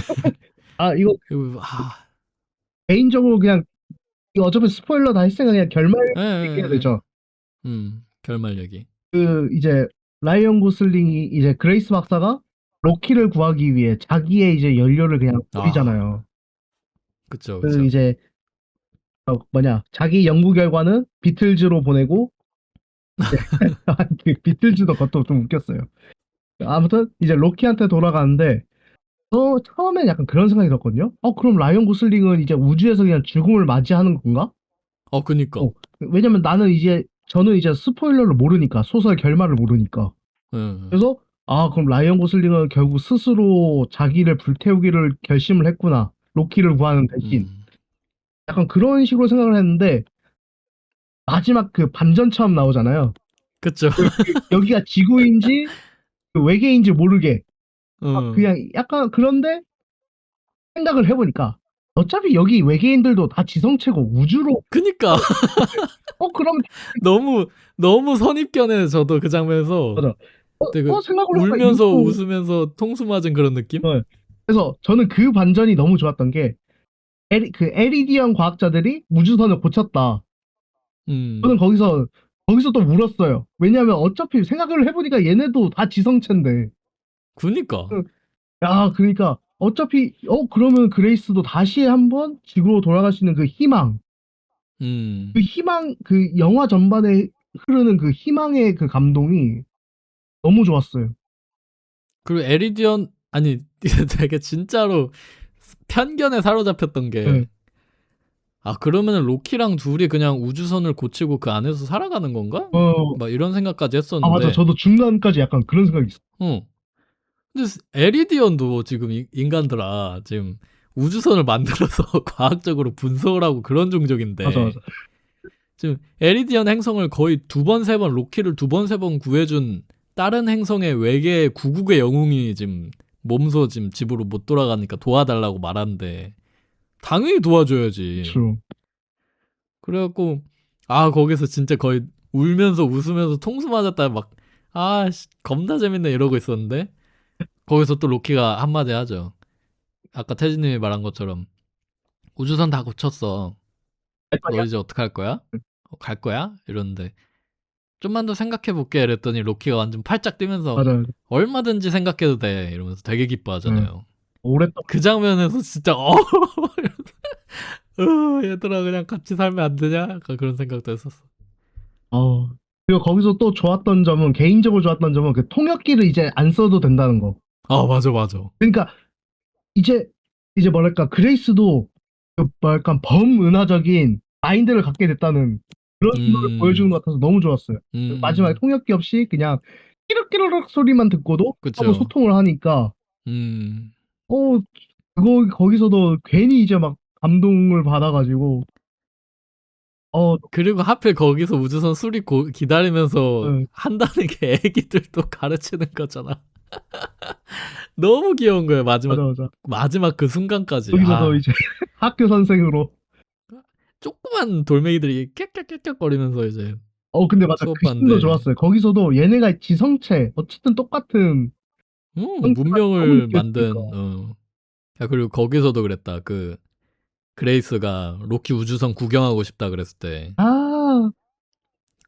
이거 이거 개인적으로 그냥 이거 어차피 스포일러 다 했으니까 그냥 결말 예, 예, 얘기해야 예. 되죠. 결말 얘기. 이제 라이언 고슬링이 이제 그레이스 박사가 로키를 구하기 위해 자기의 이제 연료를 그냥 아, 버리잖아요. 그쵸, 그쵸. 이제 자기 연구 결과는 비틀즈로 보내고 그 비틀즈도 그것도 좀 웃겼어요. 아무튼 이제 로키한테 돌아가는데 처음엔 약간 그런 생각이 들었거든요. 그럼 라이언 고슬링은 이제 우주에서 그냥 죽음을 맞이하는 건가? 그니까. 왜냐면 저는 이제 스포일러를 모르니까 소설 결말을 모르니까. 예, 그래서 그럼 라이언 고슬링은 결국 스스로 자기를 불태우기를 결심을 했구나. 로키를 구하는 대신. 음, 약간 그런 식으로 생각을 했는데 마지막 그 반전처럼 나오잖아요. 그쵸. 여기가 지구인지 그 외계인지 모르게 어, 그냥 약간 그런데 생각을 해보니까 어차피 여기 외계인들도 다 지성체고 우주로 그니까. 그럼 너무, 너무 선입견에 저도 그 장면에서 맞아. 되게 생각을 해보니까 울면서 이것도 웃으면서 통수 맞은 그런 느낌? 그래서 저는 그 반전이 너무 좋았던 게 그 에리디언 과학자들이 우주선을 고쳤다. 음, 저는 거기서 또 울었어요. 왜냐하면 어차피 생각을 해보니까 얘네도 다 지성체인데. 그니까. 그러니까 어차피 그러면 그레이스도 다시 한번 지구로 돌아갈 수 있는 그 희망, 음. 그 영화 전반에 흐르는 그 희망의 그 감동이 너무 좋았어요. 그리고 에리디언, 아니, 되게 진짜로 편견에 사로잡혔던 네. 게, 그러면은 로키랑 둘이 그냥 우주선을 고치고 그 안에서 살아가는 건가? 어, 막 이런 생각까지 맞아. 했었는데, 저도 중간까지 약간 그런 생각이 있어. 어. 근데 에리디언도 지금 인간들아, 지금 우주선을 만들어서 과학적으로 분석을 하고 그런 맞아, 종족인데, 맞아. 지금 에리디언 행성을 거의 두 번, 세 번, 로키를 두 번, 세 번 구해준 다른 행성의 외계 구국의 영웅이 지금 몸소 지금 집으로 못 돌아가니까 도와달라고 말하는데, 당연히 도와줘야지. true. 그래갖고, 거기서 진짜 거의 울면서 웃으면서 통수 맞았다, 막, 겁나 재밌네 이러고 있었는데, 거기서 또 로키가 한마디 하죠. 아까 태진님이 말한 것처럼, 우주선 다 고쳤어. 너 이제 어떡할 거야? 갈 거야? 이러는데, 좀만 더 생각해 볼게 이랬더니 로키가 완전 팔짝 뛰면서 맞아. 얼마든지 생각해도 돼 이러면서 되게 네. 기뻐하잖아요. 오랫동안. 그 장면에서 진짜 얘들아 그냥 같이 살면 안 되냐? 약간 그런 생각도 했었어. 어. 그리고 거기서 또 좋았던 점은, 개인적으로 좋았던 점은 그 통역기를 이제 안 써도 된다는 거. 맞아 맞아. 그러니까 이제 뭐랄까 그레이스도 그 뭐랄까 범은하적인 마인드를 갖게 됐다는 그런 걸 보여주는 음, 것 같아서 너무 좋았어요. 그 마지막에 음, 통역기 없이 그냥 끼르끼르륵 소리만 듣고도 서로 그쵸. 소통을 하니까 음. 어 거기서도 괜히 이제 막 감동을 받아가지고 어, 그리고 하필 거기서 우주선 수리 기다리면서 어, 한다는 게 애기들도 가르치는 거잖아. 너무 귀여운 거예요 마지막 맞아 맞아. 마지막 그 순간까지. 거기서도 이제 학교 선생으로 조그만 돌멩이들이 깨깍깨깍거리면서 이제 근데 맞아 그 씬도 수업하는데 좋았어요. 거기서도 얘네가 지성체 어쨌든 똑같은 형태가 너무 문명을 느껴지니까. 만든 그리고 거기서도 그랬다. 그 그레이스가 로키 우주선 구경하고 싶다 그랬을 때 아,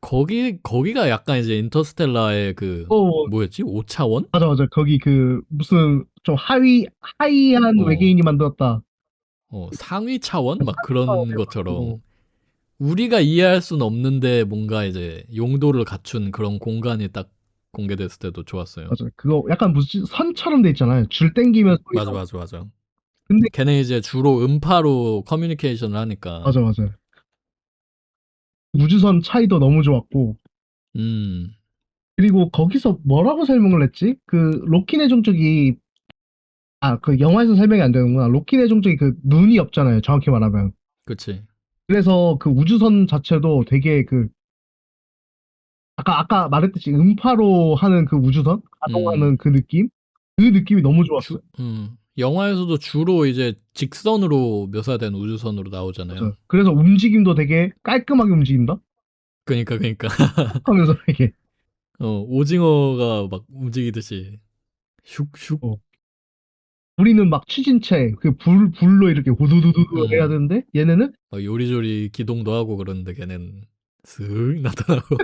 거기가 약간 이제 인터스텔라의 그 어, 뭐였지? 5차원? 맞아, 맞아. 거기 그, 무슨, 좀 하이한 어, 외계인이 만들었다. 상위 차원? 막 어, 그런 것처럼 돼가지고. 우리가 이해할 수는 없는데 뭔가 이제 용도를 갖춘 그런 공간이 딱 공개됐을 때도 좋았어요. 맞아. 그거 약간 무슨 선처럼 돼 있잖아요. 줄 땡기면 소리 맞아, 나고. 맞아, 맞아. 근데 걔네 이제 주로 음파로 커뮤니케이션을 하니까. 맞아, 맞아. 우주선 차이도 너무 좋았고. 음, 그리고 거기서 뭐라고 설명을 했지? 그 로키네 종족이 그 영화에서 설명이 안 되는구나. 로키네 종족이 그 눈이 없잖아요. 정확히 말하면. 그치. 그래서 그 우주선 자체도 되게 그 아까 말했듯이 음파로 하는 그 우주선 음, 가동하는 그 느낌? 그 느낌이 너무 좋았어요. 영화에서도 주로 이제 직선으로 묘사된 우주선으로 나오잖아요. 맞아요. 그래서 움직임도 되게 깔끔하게 움직인다? 그니까. 하면서 되게 오징어가 막 움직이듯이 슉슉. 어, 우리는 막 추진체 그 불로 이렇게 후두두두 해야 음, 되는데 얘네는 막 요리조리 기동도 하고 그러는데 걔는 슥 나타나고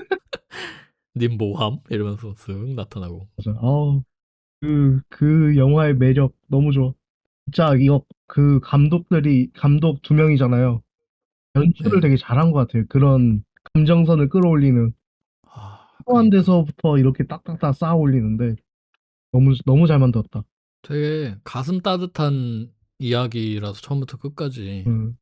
님 뭐함? 이러면서 슥 나타나고. 맞아. 그 영화의 매력 너무 좋아. 진짜 이거 그 감독 두 명이잖아요. 연출을 네. 되게 잘한 것 같아요. 그런 감정선을 끌어올리는 필요한 그니까. 데서부터 이렇게 딱딱딱 쌓아 올리는데 너무 너무 잘 만들었다. 되게 가슴 따뜻한 이야기라서 처음부터 끝까지 음.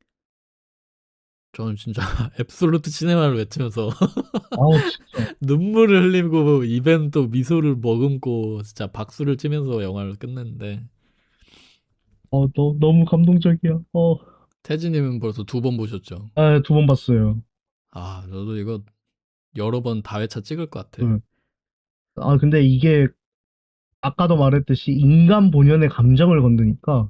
저는 진짜 앱솔루트 시네마를 외치면서 진짜. 눈물을 흘리고 입엔 또 미소를 머금고 진짜 박수를 치면서 영화를 끝냈는데 너무 감동적이야. 태진님은 벌써 2번 보셨죠? 두 번 봤어요. 저도 이거 여러 번 다회차 찍을 것 같아. 음. 근데 이게 아까도 말했듯이 인간 본연의 감정을 건드니까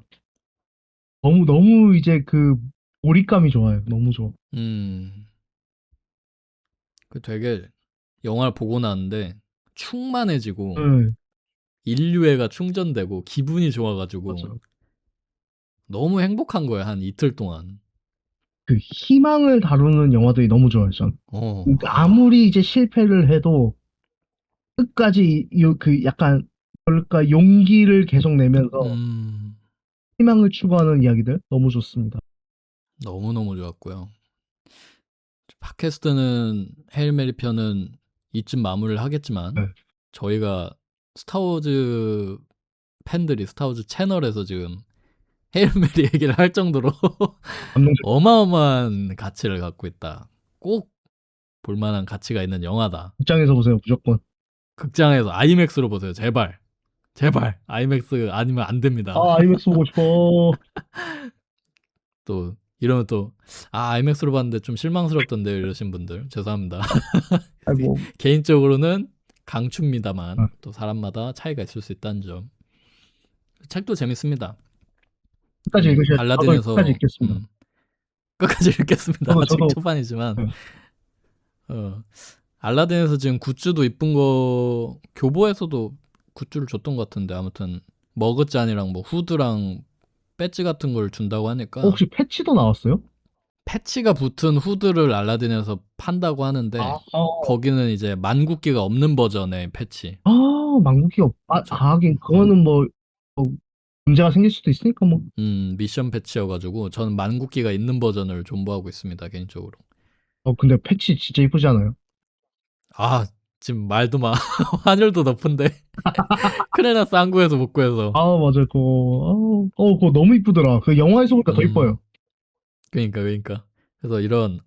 너무 이제 그 몰입감이 좋아요. 너무 좋아. 음, 그 되게 영화를 보고 나는데 충만해지고 네, 인류애가 충전되고 기분이 좋아가지고 맞아. 너무 행복한 거야, 한 이틀 동안. 그 희망을 다루는 영화들이 너무 좋아요, 전. 어, 그러니까 아무리 이제 실패를 해도 끝까지 그 약간 뭘까 용기를 계속 내면서 음, 희망을 추구하는 이야기들 너무 좋습니다. 너무너무 좋았고요. 팟캐스트는 헤일 메리 편은 이쯤 마무리를 하겠지만 네, 저희가 스타워즈 팬들이 스타워즈 채널에서 지금 헤일 메리 얘기를 할 정도로 감동적. 어마어마한 가치를 갖고 있다. 꼭 볼만한 가치가 있는 영화다. 입장에서 보세요, 무조건. 극장에서 아이맥스로 보세요. 제발. 제발. 아이맥스 아니면 안 됩니다. 아이맥스 보고 싶어. 또 이러면 또 아이맥스로 봤는데 좀 실망스럽던데 이러신 분들 죄송합니다. 뭐, 개인적으로는 아, 강추입니다만 또 사람마다 차이가 있을 수 있다는 점. 책도 재밌습니다. 끝까지 읽으셔야 저도 끝까지 알라딘에서 읽겠습니다. 끝까지 읽겠습니다. 아직 저도, 초반이지만 네, 어, 알라딘에서 지금 굿즈도 이쁜 거 교보에서도 굿즈를 줬던 것 같은데 아무튼 머그잔이랑 뭐 후드랑 배지 같은 걸 준다고 하니까 혹시 패치도 나왔어요? 패치가 붙은 후드를 알라딘에서 판다고 하는데 어. 거기는 이제 만국기가 없는 버전의 패치. 아, 망국이 하긴, 어, 그거는 뭐, 뭐 문제가 생길 수도 있으니까 뭐. 미션 패치여가지고 저는 만국기가 있는 버전을 존버하고 있습니다 개인적으로. 근데 패치 진짜 이쁘지 않아요? 아 지금 말도 마. 환율도 높은데 큰일 났어 한국에서 못 구해서. 맞아요. 그거 너무 이쁘더라. 그 영화에서 보니까 더 음 이뻐요. 그러니까 그래서 이런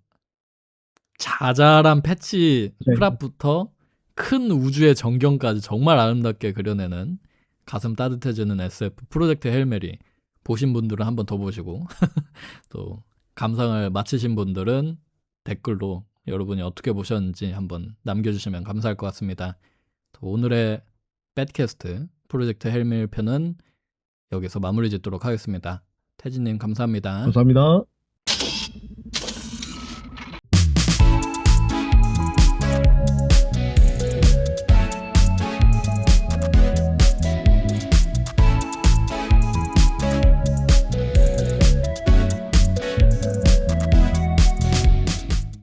자잘한 패치 네, 프랍부터 큰 우주의 전경까지 정말 아름답게 그려내는 가슴 따뜻해지는 SF 프로젝트 헬메리 보신 분들은 한번 더 보시고 또 감상을 마치신 분들은 댓글로 여러분이 어떻게 보셨는지 한번 남겨주시면 감사할 것 같습니다. 오늘의 뱃캐스트 프로젝트 헬메리 편은 여기서 마무리 짓도록 하겠습니다. 태진님 감사합니다. 감사합니다.